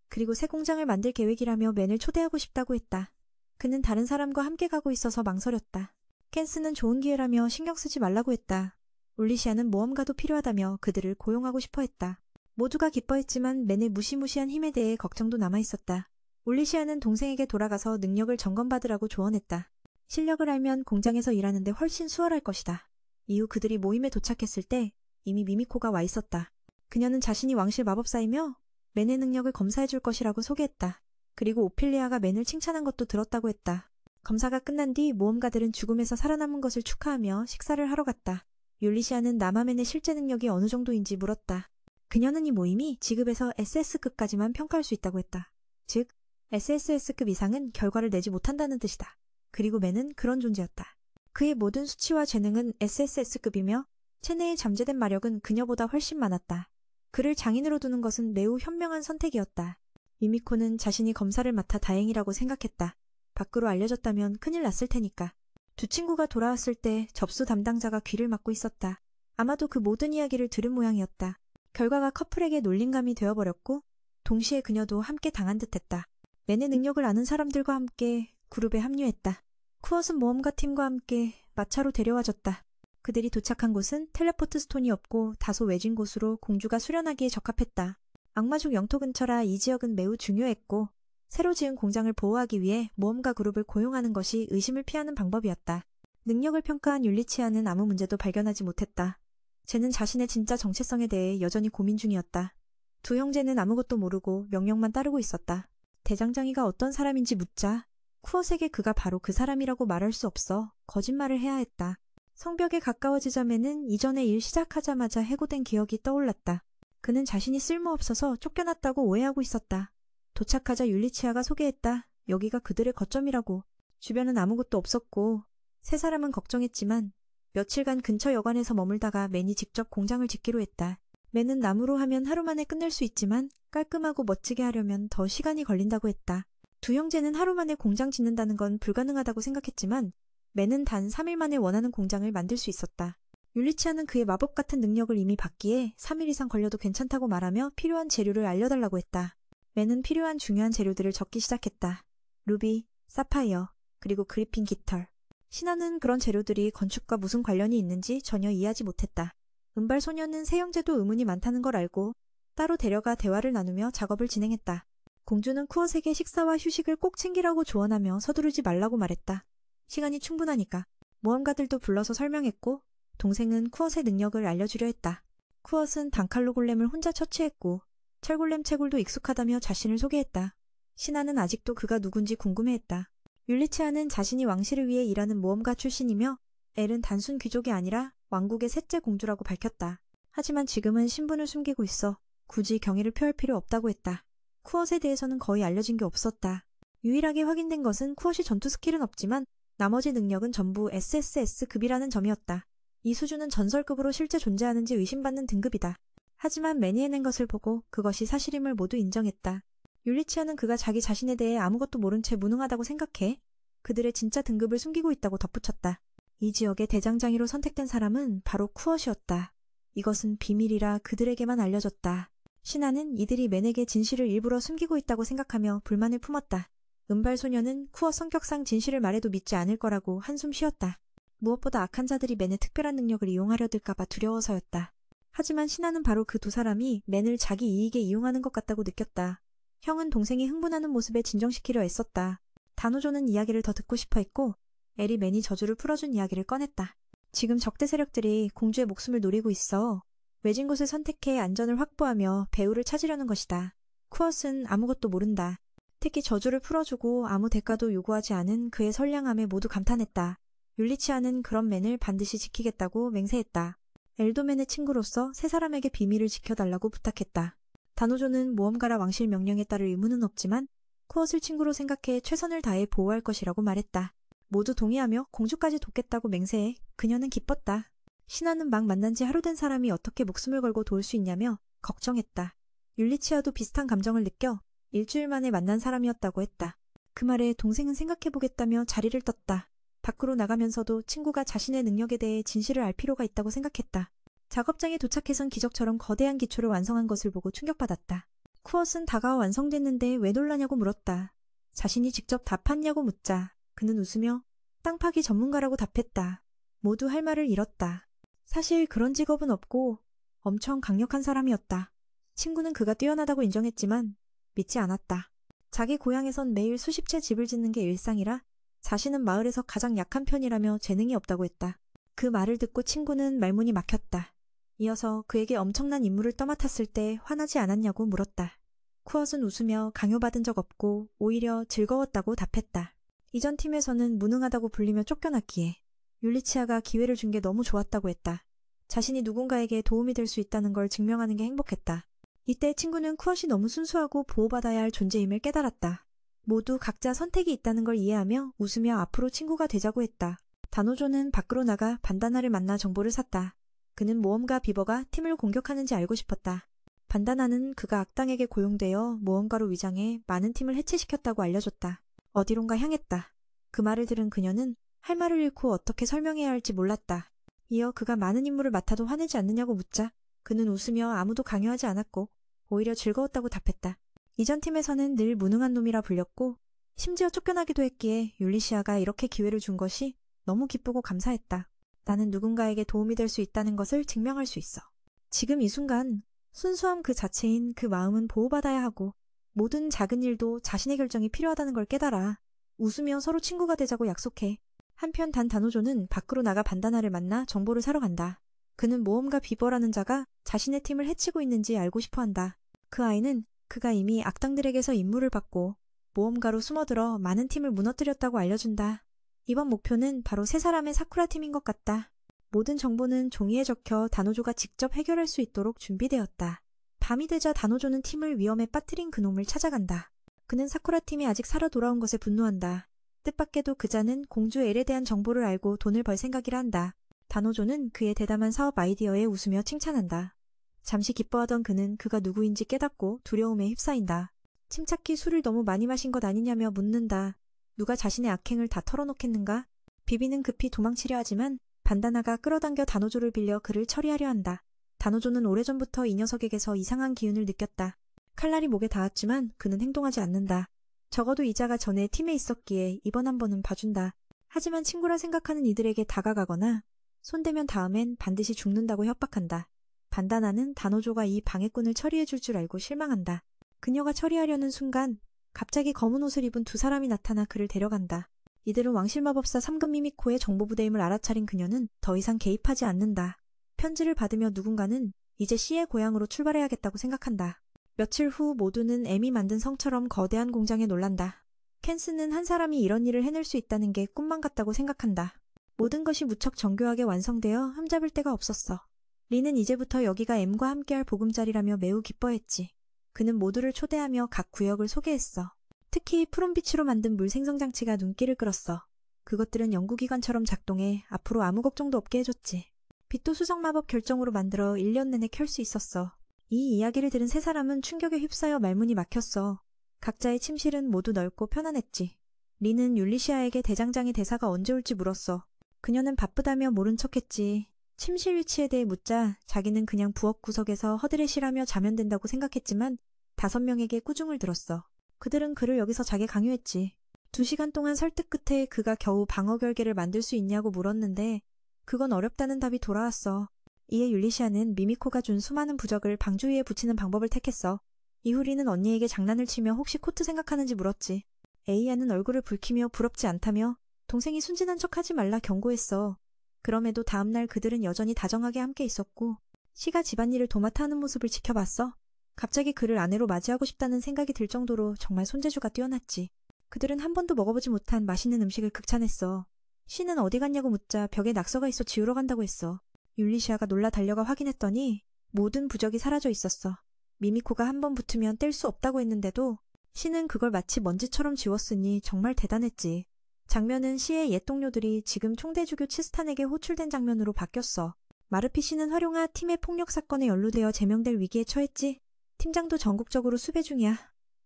그리고 새 공장을 만들 계획이라며 맨을 초대하고 싶다고 했다. 그는 다른 사람과 함께 가고 있어서 망설였다. 캔스는 좋은 기회라며 신경 쓰지 말라고 했다. 울리시아는 모험가도 필요하다며 그들을 고용하고 싶어 했다. 모두가 기뻐했지만 맨의 무시무시한 힘에 대해 걱정도 남아있었다. 울리시아는 동생에게 돌아가서 능력을 점검받으라고 조언했다. 실력을 알면 공장에서 일하는데 훨씬 수월할 것이다. 이후 그들이 모임에 도착했을 때 이미 미미코가 와 있었다. 그녀는 자신이 왕실 마법사이며 맨의 능력을 검사해줄 것이라고 소개했다. 그리고 오피리아가 맨을 칭찬한 것도 들었다고 했다. 검사가 끝난 뒤 모험가들은 죽음에서 살아남은 것을 축하하며 식사를 하러 갔다. 율리시아는 남아맨의 실제 능력이 어느 정도인지 물었다. 그녀는 이 모임이 지급에서 SS급까지만 평가할 수 있다고 했다. 즉, SSS급 이상은 결과를 내지 못한다는 뜻이다. 그리고 맨은 그런 존재였다. 그의 모든 수치와 재능은 SSS급이며 체내에 잠재된 마력은 그녀보다 훨씬 많았다. 그를 장인으로 두는 것은 매우 현명한 선택이었다. 미미코는 자신이 검사를 맡아 다행이라고 생각했다. 밖으로 알려졌다면 큰일 났을 테니까. 두 친구가 돌아왔을 때 접수 담당자가 귀를 막고 있었다. 아마도 그 모든 이야기를 들은 모양이었다. 결과가 커플에게 놀림감이 되어버렸고 동시에 그녀도 함께 당한 듯했다. 맨의 능력을 아는 사람들과 함께 그룹에 합류했다. 쿠엇은 모험가 팀과 함께 마차로 데려와줬다. 그들이 도착한 곳은 텔레포트 스톤이 없고 다소 외진 곳으로 공주가 수련하기에 적합했다. 악마족 영토 근처라 이 지역은 매우 중요했고 새로 지은 공장을 보호하기 위해 모험가 그룹을 고용하는 것이 의심을 피하는 방법이었다. 능력을 평가한 율리치아는 아무 문제도 발견하지 못했다. 쟤는 자신의 진짜 정체성에 대해 여전히 고민 중이었다. 두 형제는 아무것도 모르고 명령만 따르고 있었다. 대장장이가 어떤 사람인지 묻자 쿠엇에게 그가 바로 그 사람이라고 말할 수 없어 거짓말을 해야 했다. 성벽에 가까워지자매는 이전에 일 시작하자마자 해고된 기억이 떠올랐다. 그는 자신이 쓸모없어서 쫓겨났다고 오해하고 있었다. 도착하자 율리치아가 소개했다. 여기가 그들의 거점이라고. 주변은 아무것도 없었고 세 사람은 걱정했지만 며칠간 근처 여관에서 머물다가 맨이 직접 공장을 짓기로 했다. 맨은 나무로 하면 하루 만에 끝낼 수 있지만 깔끔하고 멋지게 하려면 더 시간이 걸린다고 했다. 두 형제는 하루 만에 공장 짓는다는 건 불가능하다고 생각했지만 맨은 단 3일 만에 원하는 공장을 만들 수 있었다. 율리치아는 그의 마법 같은 능력을 이미 받기에 3일 이상 걸려도 괜찮다고 말하며 필요한 재료를 알려달라고 했다. 맨은 필요한 중요한 재료들을 적기 시작했다. 루비, 사파이어, 그리고 그리핀 깃털. 신하는 그런 재료들이 건축과 무슨 관련이 있는지 전혀 이해하지 못했다. 은발 소녀는 세 형제도 의문이 많다는 걸 알고 따로 데려가 대화를 나누며 작업을 진행했다. 공주는 쿠엇에게 식사와 휴식을 꼭 챙기라고 조언하며 서두르지 말라고 말했다. 시간이 충분하니까. 모험가들도 불러서 설명했고 동생은 쿠엇의 능력을 알려주려 했다. 쿠엇은 단칼로 골렘을 혼자 처치했고 철골렘 채굴도 익숙하다며 자신을 소개했다. 신하는 아직도 그가 누군지 궁금해했다. 율리치아는 자신이 왕실을 위해 일하는 모험가 출신이며 엘은 단순 귀족이 아니라 왕국의 셋째 공주라고 밝혔다. 하지만 지금은 신분을 숨기고 있어 굳이 경의를 표할 필요 없다고 했다. 쿠엇에 대해서는 거의 알려진 게 없었다. 유일하게 확인된 것은 쿠엇이 전투 스킬은 없지만 나머지 능력은 전부 SSS급이라는 점이었다. 이 수준은 전설급으로 실제 존재하는지 의심받는 등급이다. 하지만 맨이 해낸 것을 보고 그것이 사실임을 모두 인정했다. 율리치아는 그가 자기 자신에 대해 아무것도 모른 채 무능하다고 생각해 그들의 진짜 등급을 숨기고 있다고 덧붙였다. 이 지역의 대장장이로 선택된 사람은 바로 쿠엇이었다. 이것은 비밀이라 그들에게만 알려졌다. 신하는 이들이 맨에게 진실을 일부러 숨기고 있다고 생각하며 불만을 품었다. 은발 소녀는 쿠엇 성격상 진실을 말해도 믿지 않을 거라고 한숨 쉬었다. 무엇보다 악한 자들이 맨의 특별한 능력을 이용하려 들까봐 두려워서였다. 하지만 신하는 바로 그 두 사람이 맨을 자기 이익에 이용하는 것 같다고 느꼈다. 형은 동생이 흥분하는 모습에 진정시키려 애썼다. 다노조는 이야기를 더 듣고 싶어 했고 엘이 맨이 저주를 풀어준 이야기를 꺼냈다. 지금 적대 세력들이 공주의 목숨을 노리고 있어. 외진 곳을 선택해 안전을 확보하며 배우를 찾으려는 것이다. 쿠엇은 아무것도 모른다. 특히 저주를 풀어주고 아무 대가도 요구하지 않은 그의 선량함에 모두 감탄했다. 율리치아는 그런 맨을 반드시 지키겠다고 맹세했다. 엘도 맨의 친구로서 세 사람에게 비밀을 지켜달라고 부탁했다. 다노조는 모험가라 왕실 명령에 따를 의무는 없지만 쿠엇을 친구로 생각해 최선을 다해 보호할 것이라고 말했다. 모두 동의하며 공주까지 돕겠다고 맹세해 그녀는 기뻤다. 신하는 막 만난 지 하루 된 사람이 어떻게 목숨을 걸고 도울 수 있냐며 걱정했다. 율리치아도 비슷한 감정을 느껴 일주일 만에 만난 사람이었다고 했다. 그 말에 동생은 생각해보겠다며 자리를 떴다. 밖으로 나가면서도 친구가 자신의 능력에 대해 진실을 알 필요가 있다고 생각했다. 작업장에 도착해선 기적처럼 거대한 기초를 완성한 것을 보고 충격받았다. 쿠엇은 다가와 완성됐는데 왜 놀라냐고 물었다. 자신이 직접 다 팠냐고 묻자 그는 웃으며 땅 파기 전문가라고 답했다. 모두 할 말을 잃었다. 사실 그런 직업은 없고 엄청 강력한 사람이었다. 친구는 그가 뛰어나다고 인정했지만 믿지 않았다. 자기 고향에선 매일 수십 채 집을 짓는 게 일상이라 자신은 마을에서 가장 약한 편이라며 재능이 없다고 했다. 그 말을 듣고 친구는 말문이 막혔다. 이어서 그에게 엄청난 임무를 떠맡았을 때 화나지 않았냐고 물었다. 쿠엇은 웃으며 강요받은 적 없고 오히려 즐거웠다고 답했다. 이전 팀에서는 무능하다고 불리며 쫓겨났기에 율리치아가 기회를 준 게 너무 좋았다고 했다. 자신이 누군가에게 도움이 될 수 있다는 걸 증명하는 게 행복했다. 이때 친구는 쿠엇이 너무 순수하고 보호받아야 할 존재임을 깨달았다. 모두 각자 선택이 있다는 걸 이해하며 웃으며 앞으로 친구가 되자고 했다. 다노조는 밖으로 나가 반다나를 만나 정보를 샀다. 그는 모험가 비버가 팀을 공격하는지 알고 싶었다. 반다나는 그가 악당에게 고용되어 모험가로 위장해 많은 팀을 해체시켰다고 알려줬다. 어디론가 향했다. 그 말을 들은 그녀는 할 말을 잃고 어떻게 설명해야 할지 몰랐다. 이어 그가 많은 임무를 맡아도 화내지 않느냐고 묻자 그는 웃으며 아무도 강요하지 않았고 오히려 즐거웠다고 답했다. 이전 팀에서는 늘 무능한 놈이라 불렸고 심지어 쫓겨나기도 했기에 율리시아가 이렇게 기회를 준 것이 너무 기쁘고 감사했다. 나는 누군가에게 도움이 될 수 있다는 것을 증명할 수 있어. 지금 이 순간 순수함 그 자체인 그 마음은 보호받아야 하고 모든 작은 일도 자신의 결정이 필요하다는 걸 깨달아. 웃으며 서로 친구가 되자고 약속해. 한편 다노조는 밖으로 나가 반다나를 만나 정보를 사러 간다. 그는 모험가 비버라는 자가 자신의 팀을 해치고 있는지 알고 싶어한다. 그 아이는 그가 이미 악당들에게서 임무를 받고 모험가로 숨어들어 많은 팀을 무너뜨렸다고 알려준다. 이번 목표는 바로 세 사람의 사쿠라 팀인 것 같다. 모든 정보는 종이에 적혀 다노조가 직접 해결할 수 있도록 준비되었다. 밤이 되자 다노조는 팀을 위험에 빠뜨린 그놈을 찾아간다. 그는 사쿠라 팀이 아직 살아 돌아온 것에 분노한다. 뜻밖에도 그자는 공주 엘에 대한 정보를 알고 돈을 벌 생각이라 한다. 다노조는 그의 대담한 사업 아이디어에 웃으며 칭찬한다. 잠시 기뻐하던 그는 그가 누구인지 깨닫고 두려움에 휩싸인다. 침착히 술을 너무 많이 마신 것 아니냐며 묻는다. 누가 자신의 악행을 다 털어놓겠는가? 비비는 급히 도망치려 하지만 반다나가 끌어당겨 다노조를 빌려 그를 처리하려 한다. 다노조는 오래전부터 이 녀석에게서 이상한 기운을 느꼈다. 칼날이 목에 닿았지만 그는 행동하지 않는다. 적어도 이자가 전에 팀에 있었기에 이번 한 번은 봐준다. 하지만 친구라 생각하는 이들에게 다가가거나 손대면 다음엔 반드시 죽는다고 협박한다. 반다나는 다노조가 이 방해꾼을 처리해줄 줄 알고 실망한다. 그녀가 처리하려는 순간 갑자기 검은 옷을 입은 두 사람이 나타나 그를 데려간다. 이들은 왕실마법사 3급 미미코의 정보부대임을 알아차린 그녀는 더 이상 개입하지 않는다. 편지를 받으며 누군가는 이제 C의 고향으로 출발해야겠다고 생각한다. 며칠 후 모두는 M이 만든 성처럼 거대한 공장에 놀란다. 켄스는 한 사람이 이런 일을 해낼 수 있다는 게 꿈만 같다고 생각한다. 모든 것이 무척 정교하게 완성되어 흠잡을 데가 없었어. 리는 이제부터 여기가 M과 함께할 보금자리라며 매우 기뻐했지. 그는 모두를 초대하며 각 구역을 소개했어. 특히 푸른빛으로 만든 물 생성장치가 눈길을 끌었어. 그것들은 연구기관처럼 작동해 앞으로 아무 걱정도 없게 해줬지. 빛도 수정 마법 결정으로 만들어 1년 내내 켤 수 있었어. 이 이야기를 들은 세 사람은 충격에 휩싸여 말문이 막혔어. 각자의 침실은 모두 넓고 편안했지. 리는 율리시아에게 대장장의 대사가 언제 올지 물었어. 그녀는 바쁘다며 모른 척했지. 침실 위치에 대해 묻자 자기는 그냥 부엌 구석에서 허드렛이라며 자면 된다고 생각했지만 5명에게 꾸중을 들었어. 그들은 그를 여기서 자게 강요했지. 2시간 동안 설득 끝에 그가 겨우 방어 결계를 만들 수 있냐고 물었는데 그건 어렵다는 답이 돌아왔어. 이에 율리시아는 미미코가 준 수많은 부적을 방주 위에 붙이는 방법을 택했어. 이후 리는 언니에게 장난을 치며 혹시 코트 생각하는지 물었지. 에이아는 얼굴을 붉히며 부럽지 않다며 동생이 순진한 척하지 말라 경고했어. 그럼에도 다음날 그들은 여전히 다정하게 함께 있었고 시가 집안일을 도맡아 하는 모습을 지켜봤어. 갑자기 그를 아내로 맞이하고 싶다는 생각이 들 정도로 정말 손재주가 뛰어났지. 그들은 한 번도 먹어보지 못한 맛있는 음식을 극찬했어. 시는 어디 갔냐고 묻자 벽에 낙서가 있어 지우러 간다고 했어. 율리시아가 놀라 달려가 확인했더니 모든 부적이 사라져 있었어. 미미코가 한 번 붙으면 뗄 수 없다고 했는데도 시는 그걸 마치 먼지처럼 지웠으니 정말 대단했지. 장면은 시의 옛 동료들이 지금 총대주교 치스탄에게 호출된 장면으로 바뀌었어. 마르피 씨는 활용아 팀의 폭력 사건에 연루되어 제명될 위기에 처했지. 팀장도 전국적으로 수배 중이야.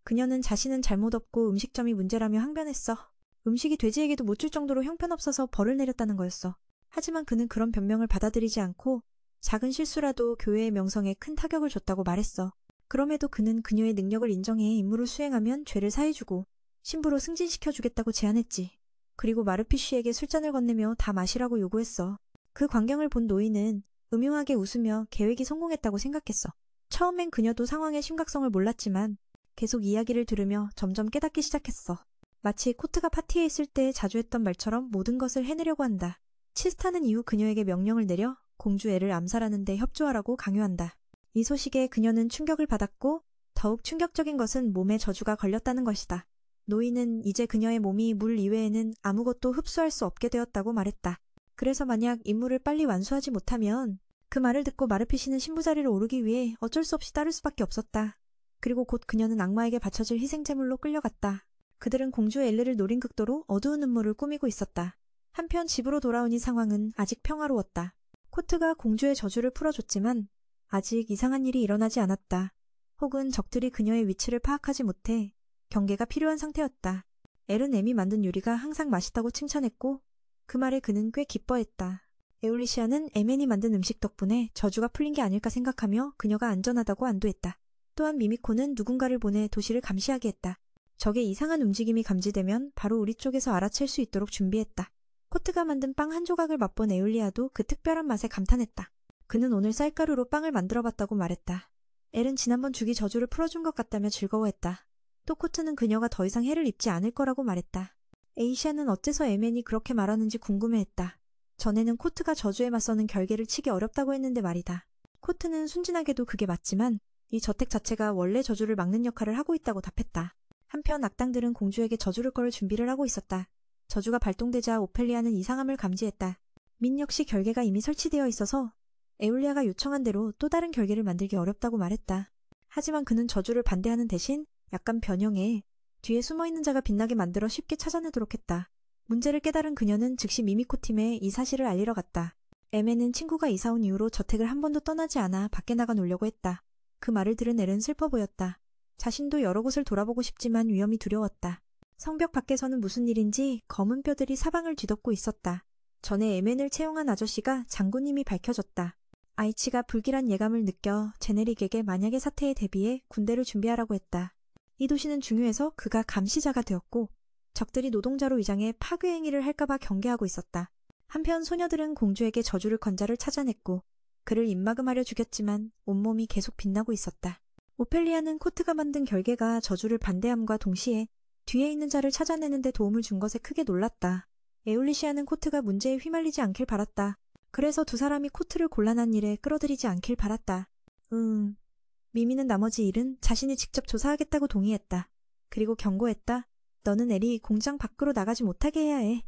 그녀는 자신은 잘못 없고 음식점이 문제라며 항변했어. 음식이 돼지에게도 못 줄 정도로 형편없어서 벌을 내렸다는 거였어. 하지만 그는 그런 변명을 받아들이지 않고 작은 실수라도 교회의 명성에 큰 타격을 줬다고 말했어. 그럼에도 그는 그녀의 능력을 인정해 임무를 수행하면 죄를 사해주고 신부로 승진시켜주겠다고 제안했지. 그리고 마르피 씨에게 술잔을 건네며 다 마시라고 요구했어. 그 광경을 본 노인은 음흉하게 웃으며 계획이 성공했다고 생각했어. 처음엔 그녀도 상황의 심각성을 몰랐지만 계속 이야기를 들으며 점점 깨닫기 시작했어. 마치 코트가 파티에 있을 때 자주 했던 말처럼 모든 것을 해내려고 한다. 치스타는 이후 그녀에게 명령을 내려 공주 애를 암살하는 데 협조하라고 강요한다. 이 소식에 그녀는 충격을 받았고 더욱 충격적인 것은 몸에 저주가 걸렸다는 것이다. 노인은 이제 그녀의 몸이 물 이외에는 아무것도 흡수할 수 없게 되었다고 말했다. 그래서 만약 임무를 빨리 완수하지 못하면 그 말을 듣고 마르피 씨는 신부 자리를 오르기 위해 어쩔 수 없이 따를 수밖에 없었다. 그리고 곧 그녀는 악마에게 바쳐질 희생제물로 끌려갔다. 그들은 공주 엘르를 노린 극도로 어두운 음모를 꾸미고 있었다. 한편 집으로 돌아오니 상황은 아직 평화로웠다. 코트가 공주의 저주를 풀어줬지만 아직 이상한 일이 일어나지 않았다. 혹은 적들이 그녀의 위치를 파악하지 못해 경계가 필요한 상태였다. 엘은 M이 만든 요리가 항상 맛있다고 칭찬했고 그 말에 그는 꽤 기뻐했다. 에올리시아는 에멘이 만든 음식 덕분에 저주가 풀린 게 아닐까 생각하며 그녀가 안전하다고 안도했다. 또한 미미코는 누군가를 보내 도시를 감시하게 했다. 적의 이상한 움직임이 감지되면 바로 우리 쪽에서 알아챌 수 있도록 준비했다. 코트가 만든 빵 한 조각을 맛본 에올리아도 그 특별한 맛에 감탄했다. 그는 오늘 쌀가루로 빵을 만들어봤다고 말했다. 엘은 지난번 주기 저주를 풀어준 것 같다며 즐거워했다. 또 코트는 그녀가 더 이상 해를 입지 않을 거라고 말했다. 에이시아는 어째서 에멘이 그렇게 말하는지 궁금해했다. 전에는 코트가 저주에 맞서는 결계를 치기 어렵다고 했는데 말이다. 코트는 순진하게도 그게 맞지만 이 저택 자체가 원래 저주를 막는 역할을 하고 있다고 답했다. 한편 악당들은 공주에게 저주를 걸 준비를 하고 있었다. 저주가 발동되자 오펠리아는 이상함을 감지했다. 민 역시 결계가 이미 설치되어 있어서 에올리아가 요청한 대로 또 다른 결계를 만들기 어렵다고 말했다. 하지만 그는 저주를 반대하는 대신 약간 변형해 뒤에 숨어있는 자가 빛나게 만들어 쉽게 찾아내도록 했다. 문제를 깨달은 그녀는 즉시 미미코 팀에 이 사실을 알리러 갔다. 에메는 친구가 이사온 이후로 저택을 한 번도 떠나지 않아 밖에 나가 놀려고 했다. 그 말을 들은 엘은 슬퍼 보였다. 자신도 여러 곳을 돌아보고 싶지만 위험이 두려웠다. 성벽 밖에서는 무슨 일인지 검은 뼈들이 사방을 뒤덮고 있었다. 전에 에멘을 채용한 아저씨가 장군님이 밝혀졌다. 아이치가 불길한 예감을 느껴 제네릭에게 만약의 사태에 대비해 군대를 준비하라고 했다. 이 도시는 중요해서 그가 감시자가 되었고 적들이 노동자로 위장해 파괴 행위를 할까봐 경계하고 있었다. 한편 소녀들은 공주에게 저주를 건 자를 찾아냈고 그를 입막음하려 죽였지만 온몸이 계속 빛나고 있었다. 오펠리아는 코트가 만든 결계가 저주를 반대함과 동시에 뒤에 있는 자를 찾아내는 데 도움을 준 것에 크게 놀랐다. 에울리시아는 코트가 문제에 휘말리지 않길 바랐다. 그래서 두 사람이 코트를 곤란한 일에 끌어들이지 않길 바랐다. 미미는 나머지 일은 자신이 직접 조사하겠다고 동의했다. 그리고 경고했다. 너는 엘이 공장 밖으로 나가지 못하게 해야 해.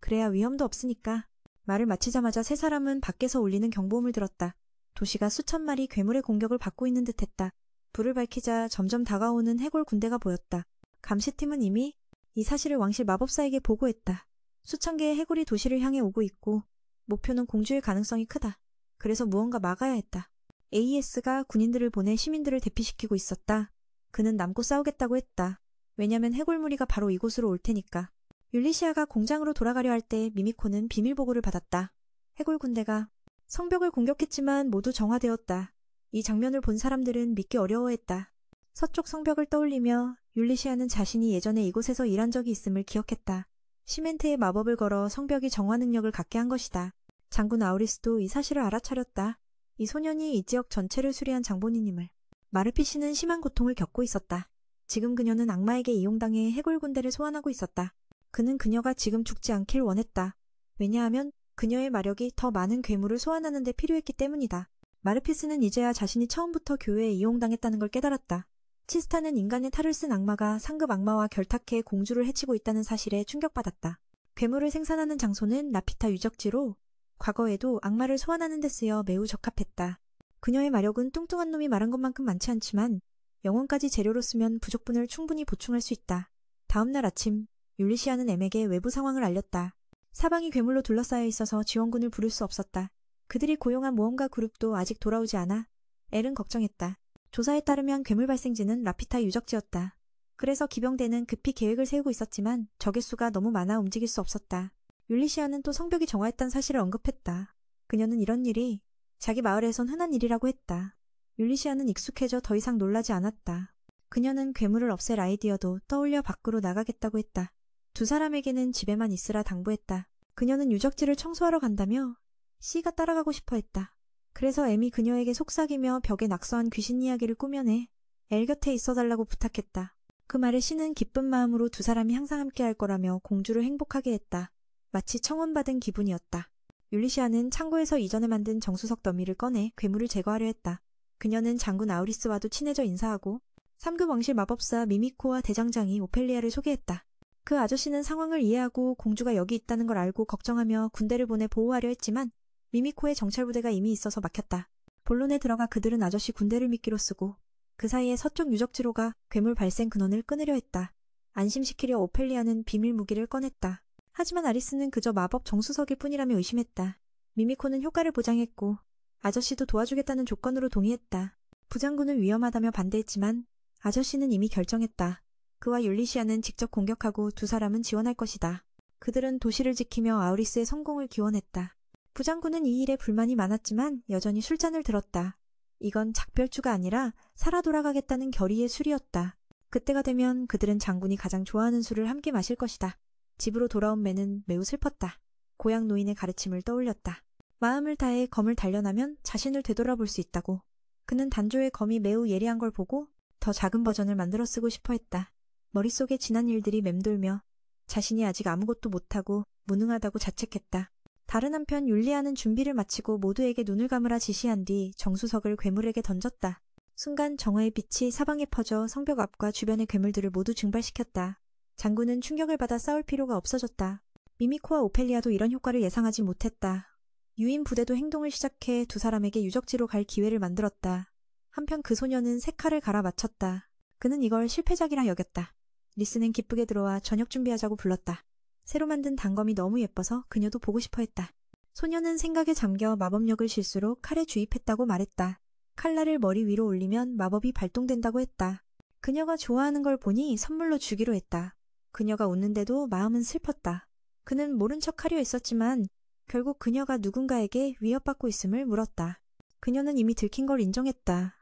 그래야 위험도 없으니까. 말을 마치자마자 세 사람은 밖에서 울리는 경보음을 들었다. 도시가 수천 마리 괴물의 공격을 받고 있는 듯했다. 불을 밝히자 점점 다가오는 해골 군대가 보였다. 감시팀은 이미 이 사실을 왕실 마법사에게 보고했다. 수천 개의 해골이 도시를 향해 오고 있고 목표는 공주일 가능성이 크다. 그래서 무언가 막아야 했다. AS가 군인들을 보내 시민들을 대피시키고 있었다. 그는 남고 싸우겠다고 했다. 왜냐면 해골 무리가 바로 이곳으로 올 테니까. 율리시아가 공장으로 돌아가려 할 때 미미코는 비밀 보고를 받았다. 해골 군대가 성벽을 공격했지만 모두 정화되었다. 이 장면을 본 사람들은 믿기 어려워했다. 서쪽 성벽을 떠올리며 율리시아는 자신이 예전에 이곳에서 일한 적이 있음을 기억했다. 시멘트에 마법을 걸어 성벽이 정화 능력을 갖게 한 것이다. 장군 아우리스도 이 사실을 알아차렸다. 이 소년이 이 지역 전체를 수리한 장본인임을. 마르피씨는 심한 고통을 겪고 있었다. 지금 그녀는 악마에게 이용당해 해골 군대를 소환하고 있었다. 그는 그녀가 지금 죽지 않길 원했다. 왜냐하면 그녀의 마력이 더 많은 괴물을 소환하는 데 필요했기 때문이다. 마르피스는 이제야 자신이 처음부터 교회에 이용당했다는 걸 깨달았다. 치스타는 인간의 탈을 쓴 악마가 상급 악마와 결탁해 공주를 해치고 있다는 사실에 충격받았다. 괴물을 생산하는 장소는 라피타 유적지로 과거에도 악마를 소환하는 데 쓰여 매우 적합했다. 그녀의 마력은 뚱뚱한 놈이 말한 것만큼 많지 않지만 영혼까지 재료로 쓰면 부족분을 충분히 보충할 수 있다. 다음 날 아침 율리시아는 엠에게 외부 상황을 알렸다. 사방이 괴물로 둘러싸여 있어서 지원군을 부를 수 없었다. 그들이 고용한 모험가 그룹도 아직 돌아오지 않아 엘은 걱정했다. 조사에 따르면 괴물 발생지는 라피타 유적지였다. 그래서 기병대는 급히 계획을 세우고 있었지만 적의 수가 너무 많아 움직일 수 없었다. 율리시아는 또 성벽이 정화했다는 사실을 언급했다. 그녀는 이런 일이 자기 마을에선 흔한 일이라고 했다. 율리시아는 익숙해져 더 이상 놀라지 않았다. 그녀는 괴물을 없앨 아이디어도 떠올려 밖으로 나가겠다고 했다. 두 사람에게는 집에만 있으라 당부했다. 그녀는 유적지를 청소하러 간다며 씨가 따라가고 싶어 했다. 그래서 엠이 그녀에게 속삭이며 벽에 낙서한 귀신 이야기를 꾸며내 엘 곁에 있어달라고 부탁했다. 그 말에 씨는 기쁜 마음으로 두 사람이 항상 함께 할 거라며 공주를 행복하게 했다. 마치 청혼받은 기분이었다. 율리시아는 창고에서 이전에 만든 정수석 더미를 꺼내 괴물을 제거하려 했다. 그녀는 장군 아우리스와도 친해져 인사하고 3급 왕실 마법사 미미코와 대장장이 오펠리아를 소개했다. 그 아저씨는 상황을 이해하고 공주가 여기 있다는 걸 알고 걱정하며 군대를 보내 보호하려 했지만 미미코의 정찰부대가 이미 있어서 막혔다. 본론에 들어가 그들은 아저씨 군대를 미끼로 쓰고 그 사이에 서쪽 유적지로 가 괴물 발생 근원을 끊으려 했다. 안심시키려 오펠리아는 비밀 무기를 꺼냈다. 하지만 아리스는 그저 마법 정수석일 뿐이라며 의심했다. 미미코는 효과를 보장했고 아저씨도 도와주겠다는 조건으로 동의했다. 부장군은 위험하다며 반대했지만 아저씨는 이미 결정했다. 그와 율리시아는 직접 공격하고 두 사람은 지원할 것이다. 그들은 도시를 지키며 아우리스의 성공을 기원했다. 부장군은 이 일에 불만이 많았지만 여전히 술잔을 들었다. 이건 작별주가 아니라 살아 돌아가겠다는 결의의 술이었다. 그때가 되면 그들은 장군이 가장 좋아하는 술을 함께 마실 것이다. 집으로 돌아온 매는 매우 슬펐다. 고향 노인의 가르침을 떠올렸다. 마음을 다해 검을 단련하면 자신을 되돌아볼 수 있다고. 그는 단조의 검이 매우 예리한 걸 보고 더 작은 버전을 만들어 쓰고 싶어 했다. 머릿속에 지난 일들이 맴돌며 자신이 아직 아무것도 못하고 무능하다고 자책했다. 다른 한편 율리아는 준비를 마치고 모두에게 눈을 감으라 지시한 뒤 정수석을 괴물에게 던졌다. 순간 정화의 빛이 사방에 퍼져 성벽 앞과 주변의 괴물들을 모두 증발시켰다. 장군은 충격을 받아 싸울 필요가 없어졌다. 미미코와 오펠리아도 이런 효과를 예상하지 못했다. 유인 부대도 행동을 시작해 두 사람에게 유적지로 갈 기회를 만들었다. 한편 그 소녀는 새 칼을 갈아 맞췄다. 그는 이걸 실패작이라 여겼다. 리스는 기쁘게 들어와 저녁 준비하자고 불렀다. 새로 만든 단검이 너무 예뻐서 그녀도 보고 싶어 했다. 소녀는 생각에 잠겨 마법력을 실수로 칼에 주입했다고 말했다. 칼날을 머리 위로 올리면 마법이 발동된다고 했다. 그녀가 좋아하는 걸 보니 선물로 주기로 했다. 그녀가 웃는데도 마음은 슬펐다. 그는 모른 척하려 했었지만 결국 그녀가 누군가에게 위협받고 있음을 물었다. 그녀는 이미 들킨 걸 인정했다.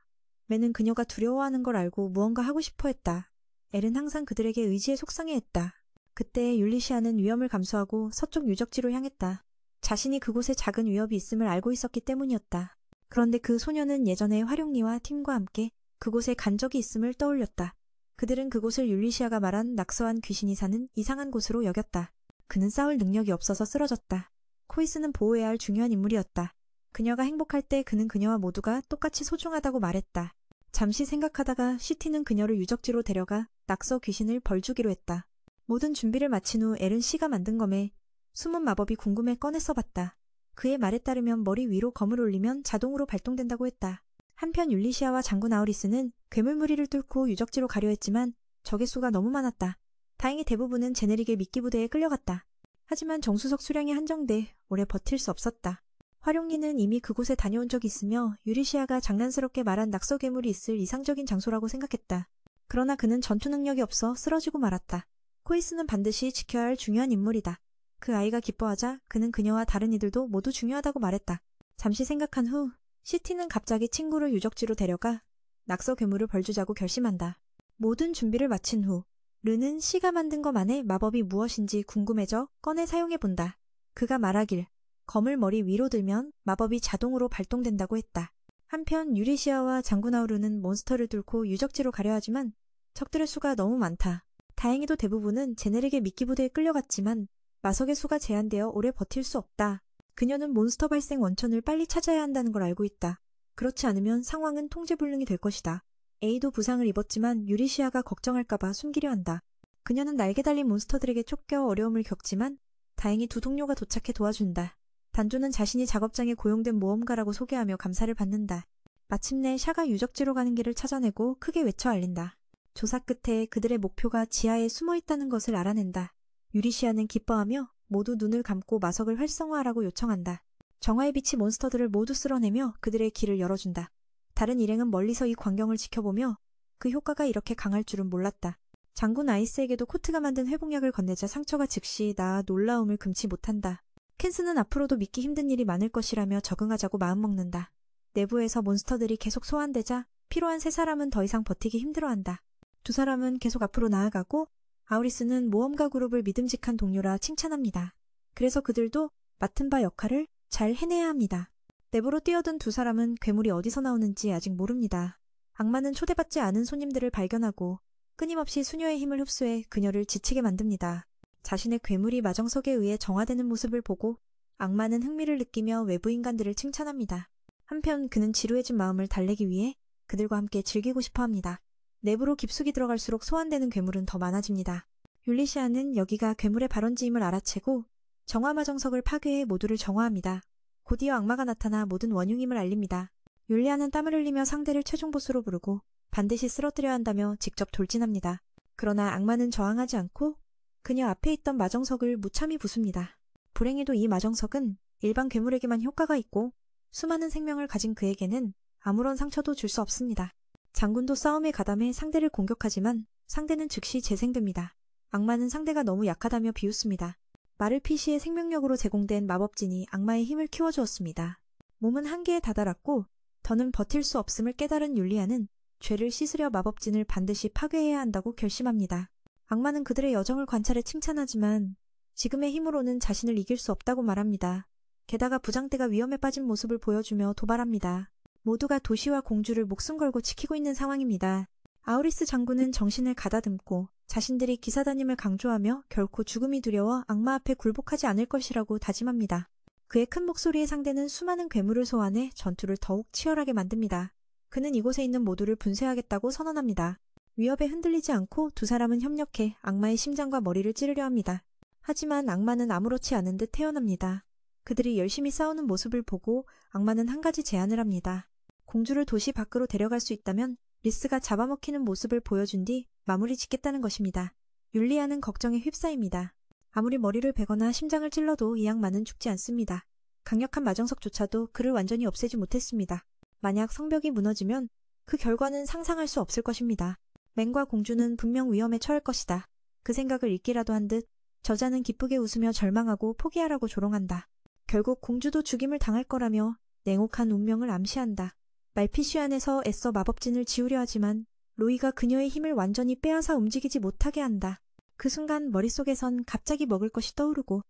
맨은 그녀가 두려워하는 걸 알고 무언가 하고 싶어 했다. 엘은 항상 그들에게 의지에 속상해했다. 그때 율리시아는 위험을 감수하고 서쪽 유적지로 향했다. 자신이 그곳에 작은 위협이 있음을 알고 있었기 때문이었다. 그런데 그 소녀는 예전에 화룡리와 팀과 함께 그곳에 간 적이 있음을 떠올렸다. 그들은 그곳을 율리시아가 말한 낙서한 귀신이 사는 이상한 곳으로 여겼다. 그는 싸울 능력이 없어서 쓰러졌다. 코이스는 보호해야 할 중요한 인물이었다. 그녀가 행복할 때 그는 그녀와 모두가 똑같이 소중하다고 말했다. 잠시 생각하다가 시티는 그녀를 유적지로 데려가 낙서 귀신을 벌주기로 했다. 모든 준비를 마친 후 엘은 씨가 만든 검에 숨은 마법이 궁금해 꺼내 써봤다. 그의 말에 따르면 머리 위로 검을 올리면 자동으로 발동된다고 했다. 한편 율리시아와 장군 아우리스는 괴물 무리를 뚫고 유적지로 가려 했지만 적의 수가 너무 많았다. 다행히 대부분은 제네릭의 미끼 부대에 끌려갔다. 하지만 정수석 수량이 한정돼 오래 버틸 수 없었다. 화룡리는 이미 그곳에 다녀온 적이 있으며 율리시아가 장난스럽게 말한 낙서 괴물이 있을 이상적인 장소라고 생각했다. 그러나 그는 전투 능력이 없어 쓰러지고 말았다. 코이스는 반드시 지켜야 할 중요한 인물이다. 그 아이가 기뻐하자 그는 그녀와 다른 이들도 모두 중요하다고 말했다. 잠시 생각한 후 시티는 갑자기 친구를 유적지로 데려가 낙서 괴물을 벌주자고 결심한다. 모든 준비를 마친 후 르는 씨가 만든 검 안에 마법이 무엇인지 궁금해져 꺼내 사용해본다. 그가 말하길 검을 머리 위로 들면 마법이 자동으로 발동된다고 했다. 한편 유리시아와 장군아우르는 몬스터를 뚫고 유적지로 가려 하지만 적들의 수가 너무 많다. 다행히도 대부분은 제네릭의 미끼 부대에 끌려갔지만 마석의 수가 제한되어 오래 버틸 수 없다. 그녀는 몬스터 발생 원천을 빨리 찾아야 한다는 걸 알고 있다. 그렇지 않으면 상황은 통제불능이 될 것이다. 에이도 부상을 입었지만 유리시아가 걱정할까봐 숨기려 한다. 그녀는 날개 달린 몬스터들에게 쫓겨 어려움을 겪지만 다행히 두 동료가 도착해 도와준다. 단조는 자신이 작업장에 고용된 모험가라고 소개하며 감사를 받는다. 마침내 샤가 유적지로 가는 길을 찾아내고 크게 외쳐 알린다. 조사 끝에 그들의 목표가 지하에 숨어 있다는 것을 알아낸다. 유리시아는 기뻐하며 모두 눈을 감고 마석을 활성화하라고 요청한다. 정화의 빛이 몬스터들을 모두 쓸어내며 그들의 길을 열어준다. 다른 일행은 멀리서 이 광경을 지켜보며 그 효과가 이렇게 강할 줄은 몰랐다. 장군 아이스에게도 코트가 만든 회복약을 건네자 상처가 즉시 나아 놀라움을 금치 못한다. 켄스는 앞으로도 믿기 힘든 일이 많을 것이라며 적응하자고 마음먹는다. 내부에서 몬스터들이 계속 소환되자 필요한 세 사람은 더 이상 버티기 힘들어한다. 두 사람은 계속 앞으로 나아가고 아우리스는 모험가 그룹을 믿음직한 동료라 칭찬합니다. 그래서 그들도 맡은 바 역할을 잘 해내야 합니다. 내부로 뛰어든 두 사람은 괴물이 어디서 나오는지 아직 모릅니다. 악마는 초대받지 않은 손님들을 발견하고 끊임없이 수녀의 힘을 흡수해 그녀를 지치게 만듭니다. 자신의 괴물이 마정석에 의해 정화되는 모습을 보고 악마는 흥미를 느끼며 외부 인간들을 칭찬합니다. 한편 그는 지루해진 마음을 달래기 위해 그들과 함께 즐기고 싶어 합니다. 내부로 깊숙이 들어갈수록 소환되는 괴물은 더 많아집니다. 율리시아는 여기가 괴물의 발원지임을 알아채고 정화마정석을 파괴해 모두를 정화합니다. 곧이어 악마가 나타나 모든 원흉임을 알립니다. 율리아는 땀을 흘리며 상대를 최종 보스로 부르고 반드시 쓰러뜨려야 한다며 직접 돌진합니다. 그러나 악마는 저항하지 않고 그녀 앞에 있던 마정석을 무참히 부숩니다. 불행히도 이 마정석은 일반 괴물에게만 효과가 있고 수많은 생명을 가진 그에게는 아무런 상처도 줄 수 없습니다. 장군도 싸움에 가담해 상대를 공격하지만 상대는 즉시 재생됩니다. 악마는 상대가 너무 약하다며 비웃습니다. 마르피시의 생명력으로 제공된 마법진이 악마의 힘을 키워주었습니다. 몸은 한계에 다다랐고 더는 버틸 수 없음을 깨달은 율리아는 죄를 씻으려 마법진을 반드시 파괴해야 한다고 결심합니다. 악마는 그들의 여정을 관찰해 칭찬하지만 지금의 힘으로는 자신을 이길 수 없다고 말합니다. 게다가 부장대가 위험에 빠진 모습을 보여주며 도발합니다. 모두가 도시와 공주를 목숨 걸고 지키고 있는 상황입니다. 아우리스 장군은 정신을 가다듬고 자신들이 기사단임을 강조하며 결코 죽음이 두려워 악마 앞에 굴복하지 않을 것이라고 다짐합니다. 그의 큰 목소리의 상대는 수많은 괴물을 소환해 전투를 더욱 치열하게 만듭니다. 그는 이곳에 있는 모두를 분쇄하겠다고 선언합니다. 위협에 흔들리지 않고 두 사람은 협력해 악마의 심장과 머리를 찌르려 합니다. 하지만 악마는 아무렇지 않은 듯 태어납니다. 그들이 열심히 싸우는 모습을 보고 악마는 한 가지 제안을 합니다. 공주를 도시 밖으로 데려갈 수 있다면 리스가 잡아먹히는 모습을 보여준 뒤 마무리 짓겠다는 것입니다. 율리아는 걱정에 휩싸입니다. 아무리 머리를 베거나 심장을 찔러도 이 양반은 죽지 않습니다. 강력한 마정석조차도 그를 완전히 없애지 못했습니다. 만약 성벽이 무너지면 그 결과는 상상할 수 없을 것입니다. 맨과 공주는 분명 위험에 처할 것이다. 그 생각을 잊기라도 한 듯 저자는 기쁘게 웃으며 절망하고 포기하라고 조롱한다. 결국 공주도 죽임을 당할 거라며 냉혹한 운명을 암시한다. 말피쉬안에서 애써 마법진을 지우려 하지만 로이가 그녀의 힘을 완전히 빼앗아 움직이지 못하게 한다. 그 순간 머릿속에선 갑자기 먹을 것이 떠오르고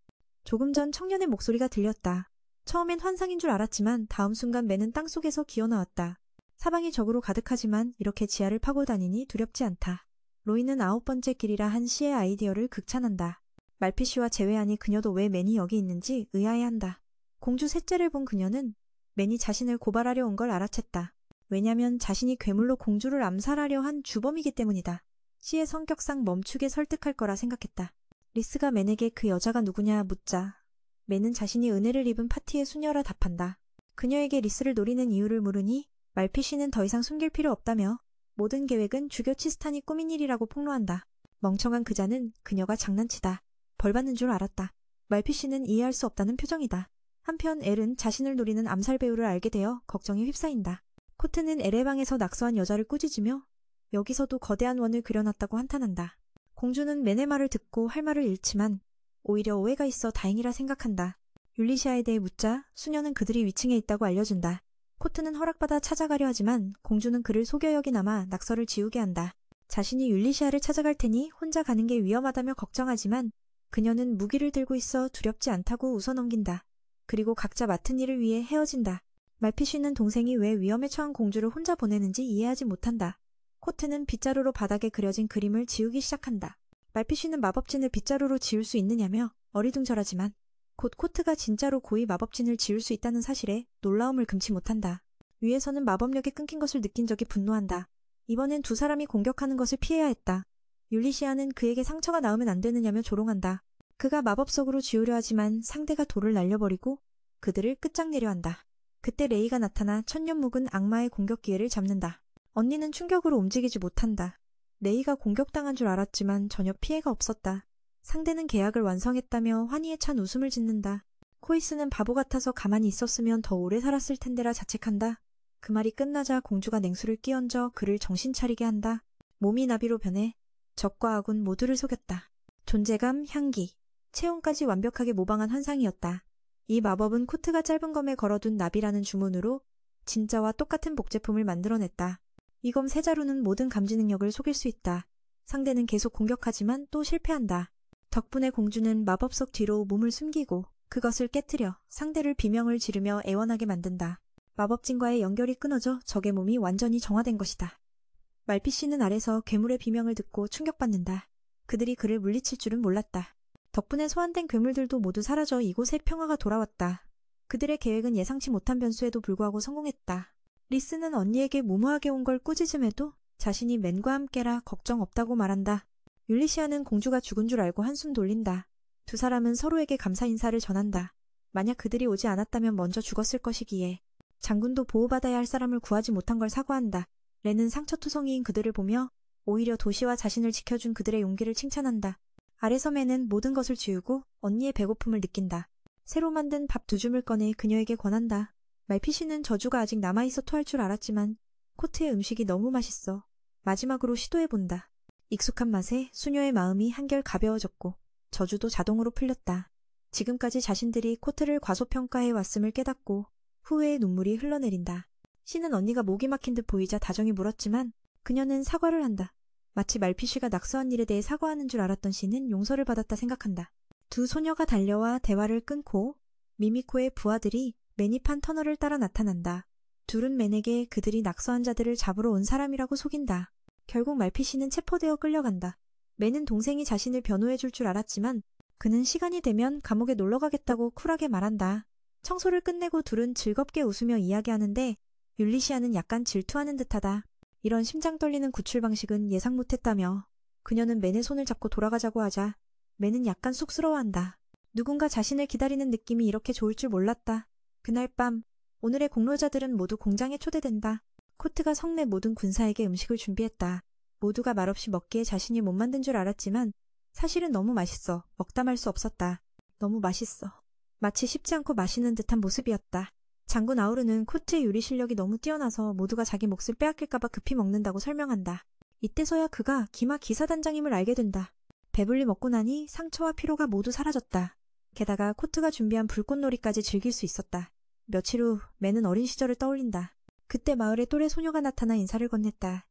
조금 전 청년의 목소리가 들렸다. 처음엔 환상인 줄 알았지만 다음 순간 매는 땅속에서 기어나왔다. 사방이 적으로 가득하지만 이렇게 지하를 파고 다니니 두렵지 않다. 로이는 9번째 길이라 한 시의 아이디어를 극찬한다. 말피쉬와 제외하니 그녀도 왜 맨이 여기 있는지 의아해한다. 공주 셋째를 본 그녀는 맨이 자신을 고발하려 온 걸 알아챘다. 왜냐면 자신이 괴물로 공주를 암살하려 한 주범이기 때문이다. 시의 성격상 멈추게 설득할 거라 생각했다. 리스가 맨에게 그 여자가 누구냐 묻자 맨은 자신이 은혜를 입은 파티의 수녀라 답한다. 그녀에게 리스를 노리는 이유를 물으니 말피쉬는 더 이상 숨길 필요 없다며 모든 계획은 주교 치스탄이 꾸민 일이라고 폭로한다. 멍청한 그자는 그녀가 장난치다. 벌받는 줄 알았다. 말피쉬는 이해할 수 없다는 표정이다. 한편 엘은 자신을 노리는 암살 배우를 알게 되어 걱정에 휩싸인다. 코트는 엘의 방에서 낙서한 여자를 꾸짖으며 여기서도 거대한 원을 그려놨다고 한탄한다. 공주는 맨의 말을 듣고 할 말을 잃지만 오히려 오해가 있어 다행이라 생각한다. 율리시아에 대해 묻자 수녀는 그들이 위층에 있다고 알려준다. 코트는 허락받아 찾아가려 하지만 공주는 그를 속여 여기나마 낙서를 지우게 한다. 자신이 율리시아를 찾아갈 테니 혼자 가는 게 위험하다며 걱정하지만 그녀는 무기를 들고 있어 두렵지 않다고 웃어넘긴다. 그리고 각자 맡은 일을 위해 헤어진다. 말피쉬는 동생이 왜 위험에 처한 공주를 혼자 보내는지 이해하지 못한다. 코트는 빗자루로 바닥에 그려진 그림을 지우기 시작한다. 말피쉬는 마법진을 빗자루로 지울 수 있느냐며 어리둥절하지만 곧 코트가 진짜로 고이 마법진을 지울 수 있다는 사실에 놀라움을 금치 못한다. 위에서는 마법력이 끊긴 것을 느낀 적이 분노한다. 이번엔 두 사람이 공격하는 것을 피해야 했다. 율리시아는 그에게 상처가 나오면 안 되느냐며 조롱한다. 그가 마법석으로 지우려 하지만 상대가 돌을 날려버리고 그들을 끝장내려 한다. 그때 레이가 나타나 천년 묵은 악마의 공격 기회를 잡는다. 언니는 충격으로 움직이지 못한다. 레이가 공격당한 줄 알았지만 전혀 피해가 없었다. 상대는 계약을 완성했다며 환희에 찬 웃음을 짓는다. 코이스는 바보 같아서 가만히 있었으면 더 오래 살았을 텐데라 자책한다. 그 말이 끝나자 공주가 냉수를 끼얹어 그를 정신 차리게 한다. 몸이 나비로 변해 적과 아군 모두를 속였다. 존재감, 향기, 체온까지 완벽하게 모방한 환상이었다. 이 마법은 코트가 짧은 검에 걸어둔 나비라는 주문으로 진짜와 똑같은 복제품을 만들어냈다. 이 검 세 자루는 모든 감지 능력을 속일 수 있다. 상대는 계속 공격하지만 또 실패한다. 덕분에 공주는 마법석 뒤로 몸을 숨기고 그것을 깨트려 상대를 비명을 지르며 애원하게 만든다. 마법진과의 연결이 끊어져 적의 몸이 완전히 정화된 것이다. 말피쉬는 아래서 괴물의 비명을 듣고 충격받는다. 그들이 그를 물리칠 줄은 몰랐다. 덕분에 소환된 괴물들도 모두 사라져 이곳에 평화가 돌아왔다. 그들의 계획은 예상치 못한 변수에도 불구하고 성공했다. 리스는 언니에게 무모하게 온 걸 꾸짖음에도 자신이 맨과 함께라 걱정 없다고 말한다. 율리시아는 공주가 죽은 줄 알고 한숨 돌린다. 두 사람은 서로에게 감사 인사를 전한다. 만약 그들이 오지 않았다면 먼저 죽었을 것이기에 장군도 보호받아야 할 사람을 구하지 못한 걸 사과한다. 레는 상처투성이인 그들을 보며 오히려 도시와 자신을 지켜준 그들의 용기를 칭찬한다. 아래서 맨은 모든 것을 지우고 언니의 배고픔을 느낀다. 새로 만든 밥 2줌을 꺼내 그녀에게 권한다. 말피쉬는 저주가 아직 남아있어 토할 줄 알았지만 코트의 음식이 너무 맛있어 마지막으로 시도해본다. 익숙한 맛에 수녀의 마음이 한결 가벼워졌고 저주도 자동으로 풀렸다. 지금까지 자신들이 코트를 과소평가해 왔음을 깨닫고 후회의 눈물이 흘러내린다. 시는 언니가 목이 막힌 듯 보이자 다정히 물었지만 그녀는 사과를 한다. 마치 말피쉬가 낙서한 일에 대해 사과하는 줄 알았던 시는 용서를 받았다 생각한다. 두 소녀가 달려와 대화를 끊고 미미코의 부하들이 매니판 터널을 따라 나타난다. 둘은 맨에게 그들이 낙서한 자들을 잡으러 온 사람이라고 속인다. 결국 말피쉬는 체포되어 끌려간다. 맨은 동생이 자신을 변호해줄 줄 알았지만 그는 시간이 되면 감옥에 놀러가겠다고 쿨하게 말한다. 청소를 끝내고 둘은 즐겁게 웃으며 이야기하는데 율리시아는 약간 질투하는 듯하다. 이런 심장 떨리는 구출 방식은 예상 못했다며 그녀는 맨의 손을 잡고 돌아가자고 하자 맨은 약간 쑥스러워한다. 누군가 자신을 기다리는 느낌이 이렇게 좋을 줄 몰랐다. 그날 밤 오늘의 공로자들은 모두 공장에 초대된다. 코트가 성내 모든 군사에게 음식을 준비했다. 모두가 말없이 먹기에 자신이 못 만든 줄 알았지만 사실은 너무 맛있어 먹다 말 수 없었다. 너무 맛있어. 마치 쉽지 않고 맛있는 듯한 모습이었다. 장군 아우르는 코트의 요리 실력이 너무 뛰어나서 모두가 자기 몫을 빼앗길까봐 급히 먹는다고 설명한다. 이때서야 그가 기마 기사단장임을 알게 된다. 배불리 먹고 나니 상처와 피로가 모두 사라졌다. 게다가 코트가 준비한 불꽃놀이까지 즐길 수 있었다. 며칠 후 맨은 어린 시절을 떠올린다. 그때 마을에 또래 소녀가 나타나 인사를 건넸다.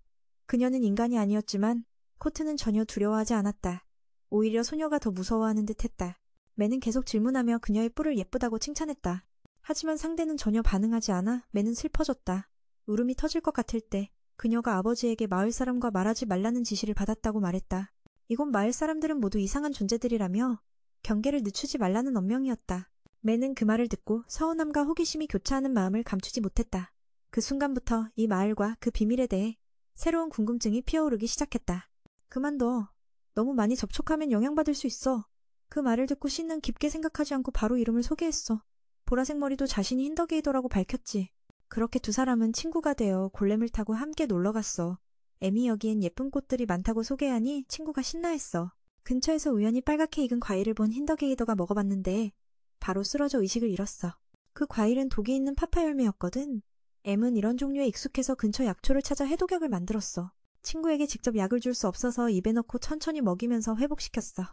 그녀는 인간이 아니었지만 코트는 전혀 두려워하지 않았다. 오히려 소녀가 더 무서워하는 듯했다. 맨은 계속 질문하며 그녀의 뿔을 예쁘다고 칭찬했다. 하지만 상대는 전혀 반응하지 않아 맨은 슬퍼졌다. 울음이 터질 것 같을 때 그녀가 아버지에게 마을 사람과 말하지 말라는 지시를 받았다고 말했다. 이곳 마을 사람들은 모두 이상한 존재들이라며 경계를 늦추지 말라는 엄명이었다. 맨은 그 말을 듣고 서운함과 호기심이 교차하는 마음을 감추지 못했다. 그 순간부터 이 마을과 그 비밀에 대해 새로운 궁금증이 피어오르기 시작했다. 그만둬. 너무 많이 접촉하면 영향받을 수 있어. 그 말을 듣고 신은 깊게 생각하지 않고 바로 이름을 소개했어. 보라색 머리도 자신이 힌더게이더라고 밝혔지. 그렇게 두 사람은 친구가 되어 골렘을 타고 함께 놀러갔어. 애미 여기엔 예쁜 꽃들이 많다고 소개하니 친구가 신나했어. 근처에서 우연히 빨갛게 익은 과일을 본 힌더게이더가 먹어봤는데 바로 쓰러져 의식을 잃었어. 그 과일은 독이 있는 파파 열매였거든. M은 이런 종류에 익숙해서 근처 약초를 찾아 해독약을 만들었어. 친구에게 직접 약을 줄 수 없어서 입에 넣고 천천히 먹이면서 회복시켰어.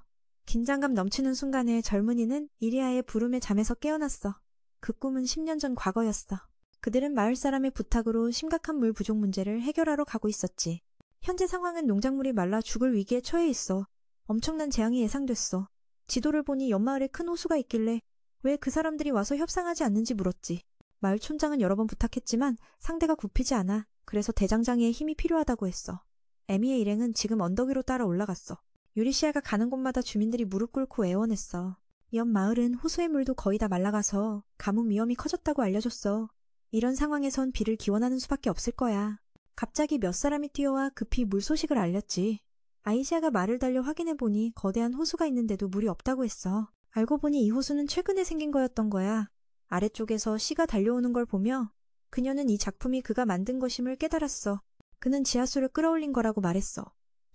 긴장감 넘치는 순간에 젊은이는 이리아의 부름에 잠에서 깨어났어. 그 꿈은 10년 전 과거였어. 그들은 마을 사람의 부탁으로 심각한 물 부족 문제를 해결하러 가고 있었지. 현재 상황은 농작물이 말라 죽을 위기에 처해 있어. 엄청난 재앙이 예상됐어. 지도를 보니 옆마을에 큰 호수가 있길래 왜 그 사람들이 와서 협상하지 않는지 물었지. 마을 촌장은 여러 번 부탁했지만 상대가 굽히지 않아. 그래서 대장장이의 힘이 필요하다고 했어. 에미의 일행은 지금 언덕 위로 따라 올라갔어. 유리시아가 가는 곳마다 주민들이 무릎 꿇고 애원했어. 옆 마을은 호수의 물도 거의 다 말라가서 가뭄 위험이 커졌다고 알려줬어. 이런 상황에선 비를 기원하는 수밖에 없을 거야. 갑자기 몇 사람이 뛰어와 급히 물 소식을 알렸지. 아이시아가 말을 달려 확인해보니 거대한 호수가 있는데도 물이 없다고 했어. 알고 보니 이 호수는 최근에 생긴 거였던 거야. 아래쪽에서 씨가 달려오는 걸 보며 그녀는 이 작품이 그가 만든 것임을 깨달았어. 그는 지하수를 끌어올린 거라고 말했어.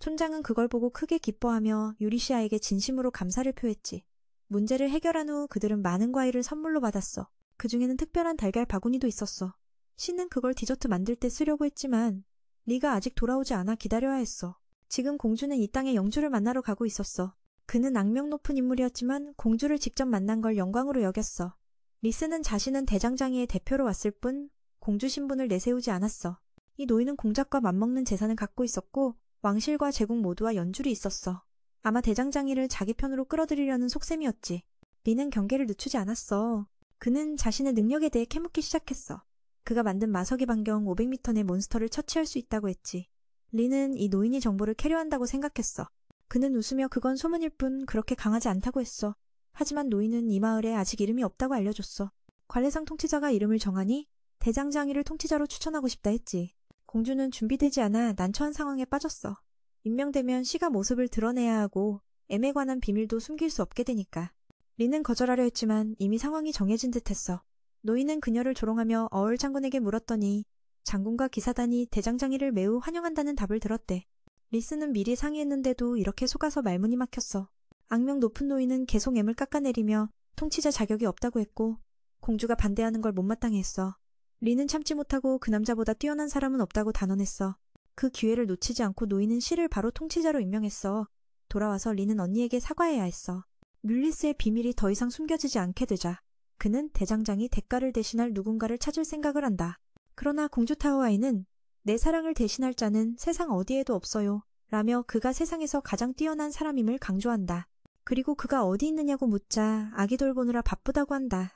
촌장은 그걸 보고 크게 기뻐하며 유리시아에게 진심으로 감사를 표했지. 문제를 해결한 후 그들은 많은 과일을 선물로 받았어. 그 중에는 특별한 달걀 바구니도 있었어. 씨는 그걸 디저트 만들 때 쓰려고 했지만 네가 아직 돌아오지 않아 기다려야 했어. 지금 공주는 이 땅의 영주를 만나러 가고 있었어. 그는 악명 높은 인물이었지만 공주를 직접 만난 걸 영광으로 여겼어. 리스는 자신은 대장장이의 대표로 왔을 뿐 공주 신분을 내세우지 않았어. 이 노인은 공작과 맞먹는 재산을 갖고 있었고 왕실과 제국 모두와 연줄이 있었어. 아마 대장장이를 자기 편으로 끌어들이려는 속셈이었지. 리는 경계를 늦추지 않았어. 그는 자신의 능력에 대해 캐묻기 시작했어. 그가 만든 마석이 반경 500m 내 몬스터를 처치할 수 있다고 했지. 리는 이 노인이 정보를 캐려한다고 생각했어. 그는 웃으며 그건 소문일 뿐 그렇게 강하지 않다고 했어. 하지만 노인은 이 마을에 아직 이름이 없다고 알려줬어. 관례상 통치자가 이름을 정하니 대장장이를 통치자로 추천하고 싶다 했지. 공주는 준비되지 않아 난처한 상황에 빠졌어. 임명되면 씨가 모습을 드러내야 하고 M에 관한 비밀도 숨길 수 없게 되니까. 리는 거절하려 했지만 이미 상황이 정해진 듯했어. 노인은 그녀를 조롱하며 어을 장군에게 물었더니 장군과 기사단이 대장장이를 매우 환영한다는 답을 들었대. 리스는 미리 상의했는데도 이렇게 속아서 말문이 막혔어. 악명 높은 노인은 계속 M을 깎아내리며 통치자 자격이 없다고 했고 공주가 반대하는 걸 못마땅해 했어. 리는 참지 못하고 그 남자보다 뛰어난 사람은 없다고 단언했어. 그 기회를 놓치지 않고 노인은 씨를 바로 통치자로 임명했어. 돌아와서 리는 언니에게 사과해야 했어. 뮬리스의 비밀이 더 이상 숨겨지지 않게 되자 그는 대장장이 대가를 대신할 누군가를 찾을 생각을 한다. 그러나 공주 타오아이는 내 사랑을 대신할 자는 세상 어디에도 없어요 라며 그가 세상에서 가장 뛰어난 사람임을 강조한다. 그리고 그가 어디 있느냐고 묻자 아기 돌보느라 바쁘다고 한다.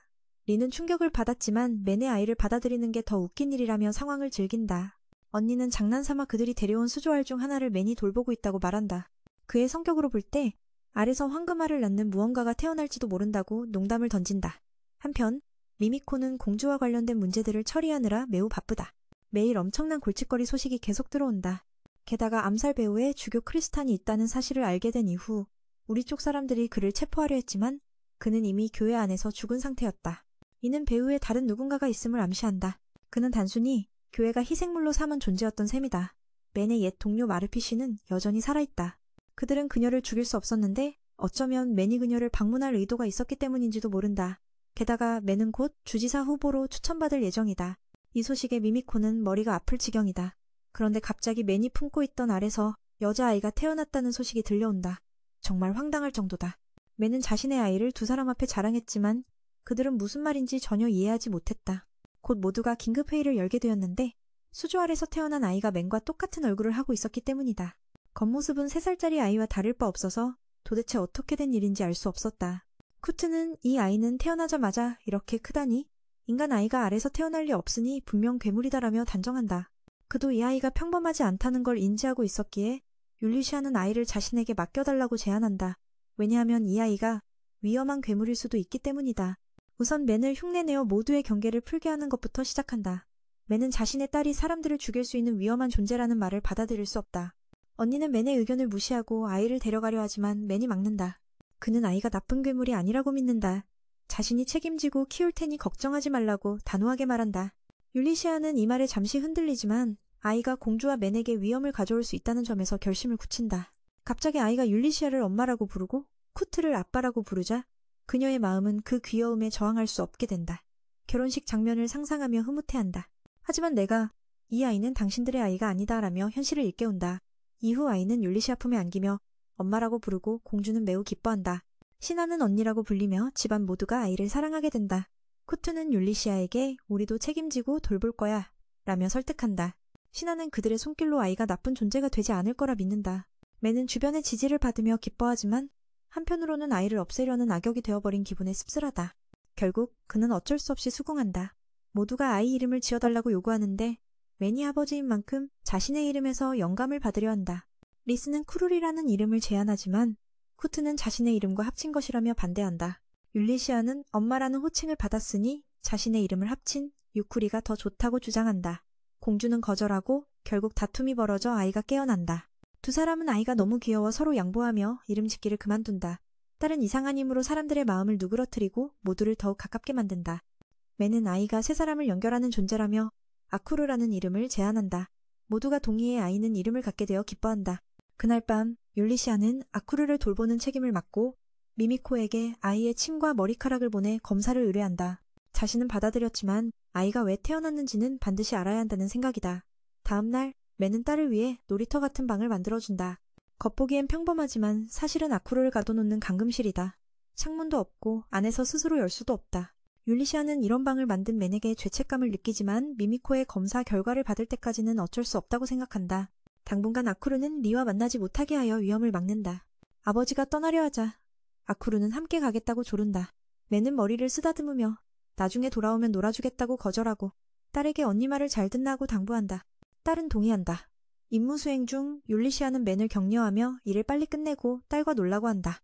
리는 충격을 받았지만 맨의 아이를 받아들이는 게 더 웃긴 일이라며 상황을 즐긴다. 언니는 장난삼아 그들이 데려온 수조알 중 하나를 맨이 돌보고 있다고 말한다. 그의 성격으로 볼 때 알에서 황금알을 낳는 무언가가 태어날지도 모른다고 농담을 던진다. 한편 미미코는 공주와 관련된 문제들을 처리하느라 매우 바쁘다. 매일 엄청난 골칫거리 소식이 계속 들어온다. 게다가 암살 배우에 주교 크리스탄이 있다는 사실을 알게 된 이후 우리 쪽 사람들이 그를 체포하려 했지만 그는 이미 교회 안에서 죽은 상태였다. 이는 배우의 다른 누군가가 있음을 암시한다. 그는 단순히 교회가 희생물로 삼은 존재였던 셈이다. 맨의 옛 동료 마르피 씨는 여전히 살아있다. 그들은 그녀를 죽일 수 없었는데 어쩌면 맨이 그녀를 방문할 의도가 있었기 때문인지도 모른다. 게다가 맨은 곧 주지사 후보로 추천받을 예정이다. 이 소식에 미미코는 머리가 아플 지경이다. 그런데 갑자기 맨이 품고 있던 알에서 여자아이가 태어났다는 소식이 들려온다. 정말 황당할 정도다. 맨은 자신의 아이를 두 사람 앞에 자랑했지만 그들은 무슨 말인지 전혀 이해하지 못했다. 곧 모두가 긴급회의를 열게 되었는데 수조 아래서 태어난 아이가 맨과 똑같은 얼굴을 하고 있었기 때문이다. 겉모습은 3살짜리 아이와 다를 바 없어서 도대체 어떻게 된 일인지 알 수 없었다. 쿠트는 이 아이는 태어나자마자 이렇게 크다니 인간 아이가 알에서 태어날 리 없으니 분명 괴물이다라며 단정한다. 그도 이 아이가 평범하지 않다는 걸 인지하고 있었기에 율리시아는 아이를 자신에게 맡겨달라고 제안한다. 왜냐하면 이 아이가 위험한 괴물일 수도 있기 때문이다. 우선 맨을 흉내내어 모두의 경계를 풀게 하는 것부터 시작한다. 맨은 자신의 딸이 사람들을 죽일 수 있는 위험한 존재라는 말을 받아들일 수 없다. 언니는 맨의 의견을 무시하고 아이를 데려가려 하지만 맨이 막는다. 그는 아이가 나쁜 괴물이 아니라고 믿는다. 자신이 책임지고 키울 테니 걱정하지 말라고 단호하게 말한다. 율리시아는 이 말에 잠시 흔들리지만 아이가 공주와 맨에게 위험을 가져올 수 있다는 점에서 결심을 굳힌다. 갑자기 아이가 율리시아를 엄마라고 부르고 쿠트를 아빠라고 부르자 그녀의 마음은 그 귀여움에 저항할 수 없게 된다. 결혼식 장면을 상상하며 흐뭇해한다. 하지만 내가 이 아이는 당신들의 아이가 아니다라며 현실을 일깨운다. 이후 아이는 율리시아 품에 안기며 엄마라고 부르고 공주는 매우 기뻐한다. 신하는 언니라고 불리며 집안 모두가 아이를 사랑하게 된다. 쿠트는 율리시아에게 우리도 책임지고 돌볼 거야 라며 설득한다. 신하는 그들의 손길로 아이가 나쁜 존재가 되지 않을 거라 믿는다. 맨은 주변의 지지를 받으며 기뻐하지만 한편으로는 아이를 없애려는 악역이 되어버린 기분에 씁쓸하다. 결국 그는 어쩔 수 없이 수긍한다. 모두가 아이 이름을 지어달라고 요구하는데 맨이 아버지인 만큼 자신의 이름에서 영감을 받으려 한다. 리스는 쿠룰이라는 이름을 제안하지만 쿠트는 자신의 이름과 합친 것이라며 반대한다. 율리시아는 엄마라는 호칭을 받았으니 자신의 이름을 합친 유쿠리가 더 좋다고 주장한다. 공주는 거절하고 결국 다툼이 벌어져 아이가 깨어난다. 두 사람은 아이가 너무 귀여워 서로 양보하며 이름 짓기를 그만둔다. 딸은 이상한 힘으로 사람들의 마음을 누그러뜨리고 모두를 더욱 가깝게 만든다. 맨은 아이가 세 사람을 연결하는 존재라며 아쿠르라는 이름을 제안한다. 모두가 동의해 아이는 이름을 갖게 되어 기뻐한다. 그날 밤 율리시아는 아쿠르를 돌보는 책임을 맡고 미미코에게 아이의 침과 머리카락을 보내 검사를 의뢰한다. 자신은 받아들였지만 아이가 왜 태어났는지는 반드시 알아야 한다는 생각이다. 다음날 맨은 딸을 위해 놀이터 같은 방을 만들어준다. 겉보기엔 평범하지만 사실은 아쿠르를 가둬놓는 감금실이다. 창문도 없고 안에서 스스로 열 수도 없다. 율리시아는 이런 방을 만든 맨에게 죄책감을 느끼지만 미미코의 검사 결과를 받을 때까지는 어쩔 수 없다고 생각한다. 당분간 아쿠르는 리와 만나지 못하게 하여 위험을 막는다. 아버지가 떠나려 하자 아쿠르는 함께 가겠다고 조른다. 맨은 머리를 쓰다듬으며 나중에 돌아오면 놀아주겠다고 거절하고 딸에게 언니 말을 잘 듣라고 당부한다. 딸은 동의한다. 임무 수행 중 율리시아는 맨을 격려하며 일을 빨리 끝내고 딸과 놀라고 한다.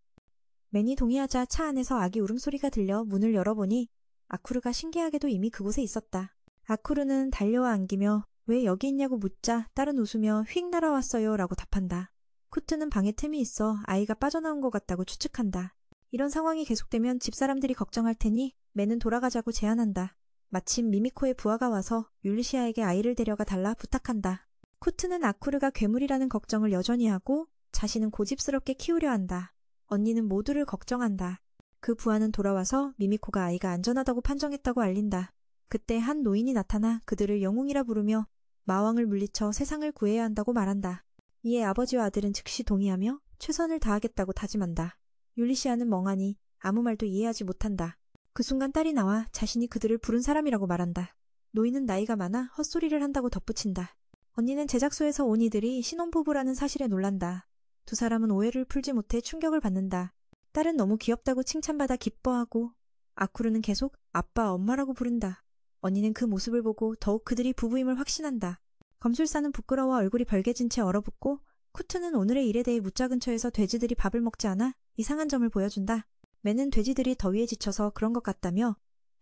맨이 동의하자 차 안에서 아기 울음소리가 들려 문을 열어보니 아쿠르가 신기하게도 이미 그곳에 있었다. 아쿠르는 달려와 안기며 왜 여기 있냐고 묻자 딸은 웃으며 휙 날아왔어요 라고 답한다. 쿠트는 방에 틈이 있어 아이가 빠져나온 것 같다고 추측한다. 이런 상황이 계속되면 집사람들이 걱정할 테니 맨은 돌아가자고 제안한다. 마침 미미코의 부하가 와서 율리시아에게 아이를 데려가 달라 부탁한다. 쿠트는 아쿠르가 괴물이라는 걱정을 여전히 하고 자신은 고집스럽게 키우려 한다. 언니는 모두를 걱정한다. 그 부하는 돌아와서 미미코가 아이가 안전하다고 판정했다고 알린다. 그때 한 노인이 나타나 그들을 영웅이라 부르며 마왕을 물리쳐 세상을 구해야 한다고 말한다. 이에 아버지와 아들은 즉시 동의하며 최선을 다하겠다고 다짐한다. 율리시아는 멍하니 아무 말도 이해하지 못한다. 그 순간 딸이 나와 자신이 그들을 부른 사람이라고 말한다. 노인은 나이가 많아 헛소리를 한다고 덧붙인다. 언니는 제작소에서 온 이들이 신혼부부라는 사실에 놀란다. 두 사람은 오해를 풀지 못해 충격을 받는다. 딸은 너무 귀엽다고 칭찬받아 기뻐하고 아쿠르는 계속 아빠, 엄마라고 부른다. 언니는 그 모습을 보고 더욱 그들이 부부임을 확신한다. 검술사는 부끄러워 얼굴이 벌개진 채 얼어붙고 쿠트는 오늘의 일에 대해 묻자 근처에서 돼지들이 밥을 먹지 않아 이상한 점을 보여준다. 맨은 돼지들이 더위에 지쳐서 그런 것 같다며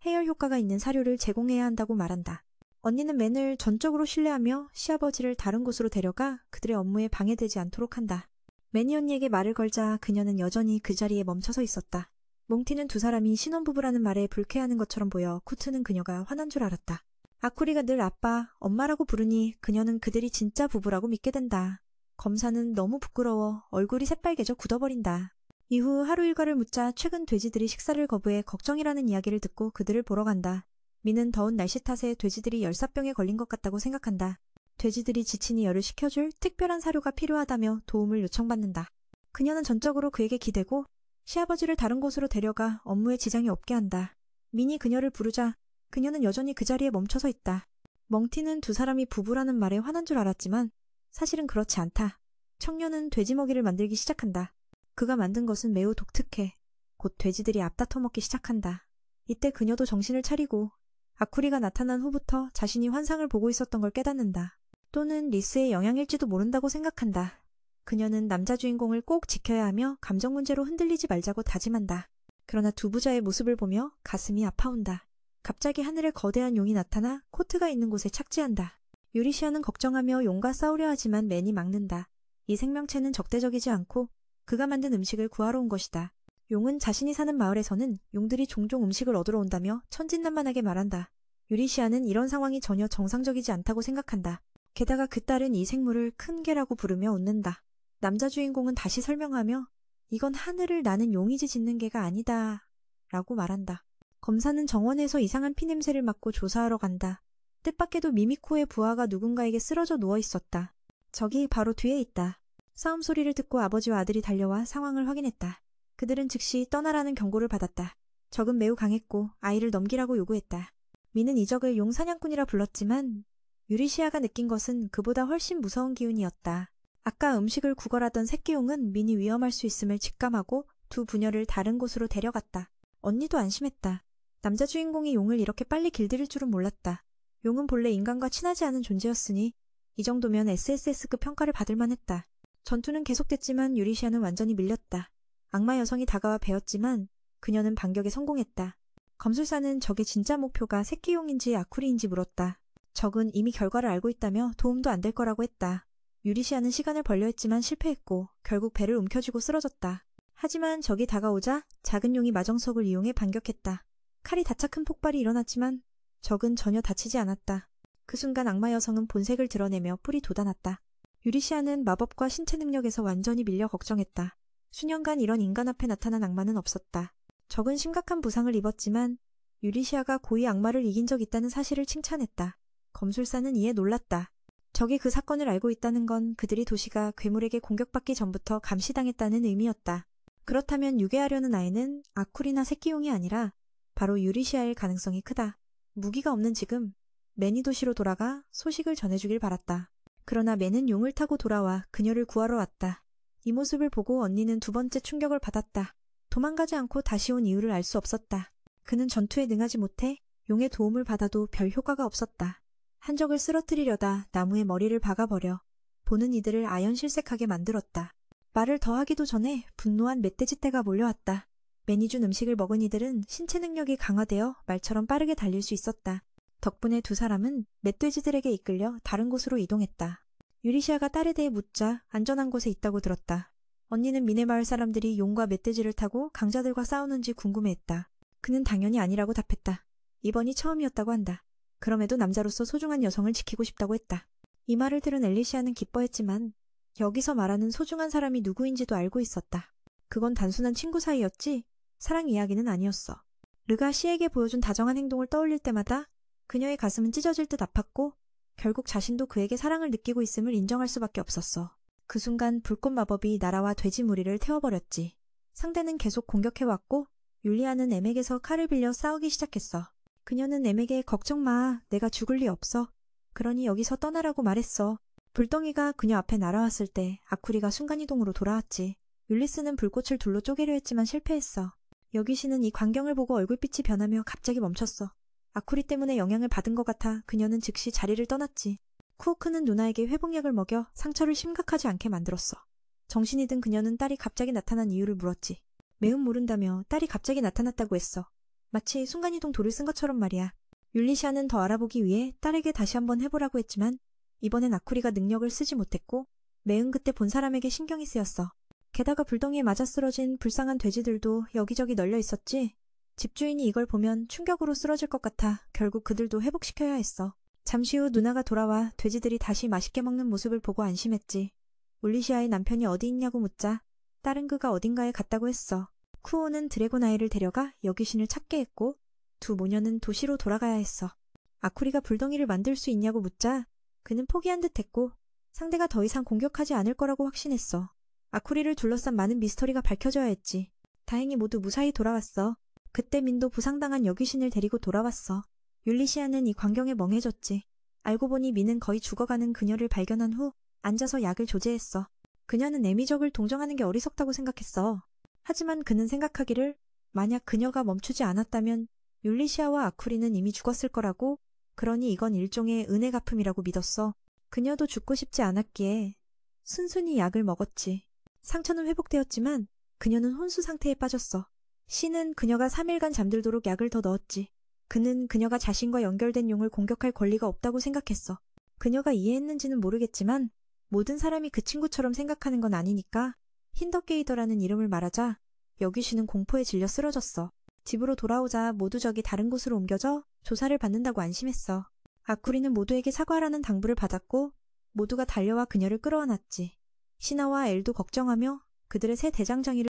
해열 효과가 있는 사료를 제공해야 한다고 말한다. 언니는 맨을 전적으로 신뢰하며 시아버지를 다른 곳으로 데려가 그들의 업무에 방해되지 않도록 한다. 맨이 언니에게 말을 걸자 그녀는 여전히 그 자리에 멈춰서 있었다. 몽티는 두 사람이 신혼부부라는 말에 불쾌해하는 것처럼 보여 코트는 그녀가 화난 줄 알았다. 아쿠리가 늘 아빠, 엄마라고 부르니 그녀는 그들이 진짜 부부라고 믿게 된다. 검사는 너무 부끄러워 얼굴이 새빨개져 굳어버린다. 이후 하루 일과를 묻자 최근 돼지들이 식사를 거부해 걱정이라는 이야기를 듣고 그들을 보러 간다. 미는 더운 날씨 탓에 돼지들이 열사병에 걸린 것 같다고 생각한다. 돼지들이 지치니 열을 식혀줄 특별한 사료가 필요하다며 도움을 요청받는다. 그녀는 전적으로 그에게 기대고 시아버지를 다른 곳으로 데려가 업무에 지장이 없게 한다. 민이 그녀를 부르자 그녀는 여전히 그 자리에 멈춰서 있다. 멍티는 두 사람이 부부라는 말에 화난 줄 알았지만 사실은 그렇지 않다. 청년은 돼지 먹이를 만들기 시작한다. 그가 만든 것은 매우 독특해. 곧 돼지들이 앞다퉈 먹기 시작한다. 이때 그녀도 정신을 차리고 아쿠리가 나타난 후부터 자신이 환상을 보고 있었던 걸 깨닫는다. 또는 리스의 영향일지도 모른다고 생각한다. 그녀는 남자 주인공을 꼭 지켜야 하며 감정 문제로 흔들리지 말자고 다짐한다. 그러나 두 부자의 모습을 보며 가슴이 아파온다. 갑자기 하늘에 거대한 용이 나타나 코트가 있는 곳에 착지한다. 유리시아는 걱정하며 용과 싸우려 하지만 맨이 막는다. 이 생명체는 적대적이지 않고 그가 만든 음식을 구하러 온 것이다. 용은 자신이 사는 마을에서는 용들이 종종 음식을 얻으러 온다며 천진난만하게 말한다. 유리시아는 이런 상황이 전혀 정상적이지 않다고 생각한다. 게다가 그 딸은 이 생물을 큰 개라고 부르며 웃는다. 남자 주인공은 다시 설명하며 이건 하늘을 나는 용이 짖는 개가 아니다 라고 말한다. 검사는 정원에서 이상한 피냄새를 맡고 조사하러 간다. 뜻밖에도 미미코의 부하가 누군가에게 쓰러져 누워 있었다. 저기 바로 뒤에 있다. 싸움 소리를 듣고 아버지와 아들이 달려와 상황을 확인했다. 그들은 즉시 떠나라는 경고를 받았다. 적은 매우 강했고 아이를 넘기라고 요구했다. 미는 이 적을 용 사냥꾼이라 불렀지만 유리시아가 느낀 것은 그보다 훨씬 무서운 기운이었다. 아까 음식을 구걸하던 새끼용은 민이 위험할 수 있음을 직감하고 두 부녀를 다른 곳으로 데려갔다. 언니도 안심했다. 남자 주인공이 용을 이렇게 빨리 길들일 줄은 몰랐다. 용은 본래 인간과 친하지 않은 존재였으니 이 정도면 SSS급 평가를 받을 만했다. 전투는 계속됐지만 유리시아는 완전히 밀렸다. 악마 여성이 다가와 베었지만 그녀는 반격에 성공했다. 검술사는 적의 진짜 목표가 새끼용인지 아쿠리인지 물었다. 적은 이미 결과를 알고 있다며 도움도 안 될 거라고 했다. 유리시아는 시간을 벌려 했지만 실패했고 결국 배를 움켜쥐고 쓰러졌다. 하지만 적이 다가오자 작은 용이 마정석을 이용해 반격했다. 칼이 다차 큰 폭발이 일어났지만 적은 전혀 다치지 않았다. 그 순간 악마 여성은 본색을 드러내며 뿔이 돋아났다. 유리시아는 마법과 신체 능력에서 완전히 밀려 걱정했다. 수년간 이런 인간 앞에 나타난 악마는 없었다. 적은 심각한 부상을 입었지만 유리시아가 고이 악마를 이긴 적 있다는 사실을 칭찬했다. 검술사는 이에 놀랐다. 적이 그 사건을 알고 있다는 건 그들이 도시가 괴물에게 공격받기 전부터 감시당했다는 의미였다. 그렇다면 유괴하려는 아이는 아쿠리나 새끼용이 아니라 바로 유리시아일 가능성이 크다. 무기가 없는 지금 맨이 도시로 돌아가 소식을 전해주길 바랐다. 그러나 맨은 용을 타고 돌아와 그녀를 구하러 왔다. 이 모습을 보고 언니는 두 번째 충격을 받았다. 도망가지 않고 다시 온 이유를 알 수 없었다. 그는 전투에 능하지 못해 용의 도움을 받아도 별 효과가 없었다. 한 적을 쓰러뜨리려다 나무에 머리를 박아버려 보는 이들을 아연실색하게 만들었다. 말을 더 하기도 전에 분노한 멧돼지 떼가 몰려왔다. 맨이 준 음식을 먹은 이들은 신체 능력이 강화되어 말처럼 빠르게 달릴 수 있었다. 덕분에 두 사람은 멧돼지들에게 이끌려 다른 곳으로 이동했다. 유리시아가 딸에 대해 묻자 안전한 곳에 있다고 들었다. 언니는 미네 마을 사람들이 용과 멧돼지를 타고 강자들과 싸우는지 궁금해했다. 그는 당연히 아니라고 답했다. 이번이 처음이었다고 한다. 그럼에도 남자로서 소중한 여성을 지키고 싶다고 했다. 이 말을 들은 엘리시아는 기뻐했지만 여기서 말하는 소중한 사람이 누구인지도 알고 있었다. 그건 단순한 친구 사이였지 사랑 이야기는 아니었어. 르가 시에게 보여준 다정한 행동을 떠올릴 때마다 그녀의 가슴은 찢어질 듯 아팠고 결국 자신도 그에게 사랑을 느끼고 있음을 인정할 수밖에 없었어. 그 순간 불꽃 마법이 나라와 돼지 무리를 태워버렸지. 상대는 계속 공격해왔고 율리아는 엠에게서 칼을 빌려 싸우기 시작했어. 그녀는 엠에게 걱정 마, 내가 죽을 리 없어. 그러니 여기서 떠나라고 말했어. 불덩이가 그녀 앞에 날아왔을 때 아쿠리가 순간이동으로 돌아왔지. 율리스는 불꽃을 둘로 쪼개려 했지만 실패했어. 여귀신은 이 광경을 보고 얼굴빛이 변하며 갑자기 멈췄어. 아쿠리 때문에 영향을 받은 것 같아 그녀는 즉시 자리를 떠났지. 쿠오크는 누나에게 회복약을 먹여 상처를 심각하지 않게 만들었어. 정신이 든 그녀는 딸이 갑자기 나타난 이유를 물었지. 매운 모른다며 딸이 갑자기 나타났다고 했어. 마치 순간이동 돌을 쓴 것처럼 말이야. 율리시아는 더 알아보기 위해 딸에게 다시 한번 해보라고 했지만 이번엔 아쿠리가 능력을 쓰지 못했고 매은 그때 본 사람에게 신경이 쓰였어. 게다가 불덩이에 맞아 쓰러진 불쌍한 돼지들도 여기저기 널려 있었지. 집주인이 이걸 보면 충격으로 쓰러질 것 같아 결국 그들도 회복시켜야 했어. 잠시 후 누나가 돌아와 돼지들이 다시 맛있게 먹는 모습을 보고 안심했지. 울리시아의 남편이 어디 있냐고 묻자 딸은 그가 어딘가에 갔다고 했어. 쿠오는 드래곤 아이를 데려가 여귀신을 찾게 했고 두 모녀는 도시로 돌아가야 했어. 아쿠리가 불덩이를 만들 수 있냐고 묻자 그는 포기한 듯 했고 상대가 더 이상 공격하지 않을 거라고 확신했어. 아쿠리를 둘러싼 많은 미스터리가 밝혀져야 했지. 다행히 모두 무사히 돌아왔어. 그때 민도 부상당한 여귀신을 데리고 돌아왔어. 율리시아는 이 광경에 멍해졌지. 알고 보니 민은 거의 죽어가는 그녀를 발견한 후 앉아서 약을 조제했어. 그녀는 애미적을 동정하는 게 어리석다고 생각했어. 하지만 그는 생각하기를 만약 그녀가 멈추지 않았다면 율리시아와 아쿠리는 이미 죽었을 거라고, 그러니 이건 일종의 은혜 갚음이라고 믿었어. 그녀도 죽고 싶지 않았기에 순순히 약을 먹었지. 상처는 회복되었지만 그녀는 혼수 상태에 빠졌어. 신은 그녀가 3일간 잠들도록 약을 더 넣었지. 그는 그녀가 자신과 연결된 용을 공격할 권리가 없다고 생각했어. 그녀가 이해했는지는 모르겠지만 모든 사람이 그 친구처럼 생각하는 건 아니니까 힌더게이더라는 이름을 말하자 여귀신은 공포에 질려 쓰러졌어. 집으로 돌아오자 모두 저기 다른 곳으로 옮겨져 조사를 받는다고 안심했어. 아쿠리는 모두에게 사과하라는 당부를 받았고 모두가 달려와 그녀를 끌어안았지. 시나와 엘도 걱정하며 그들의 새 대장장이를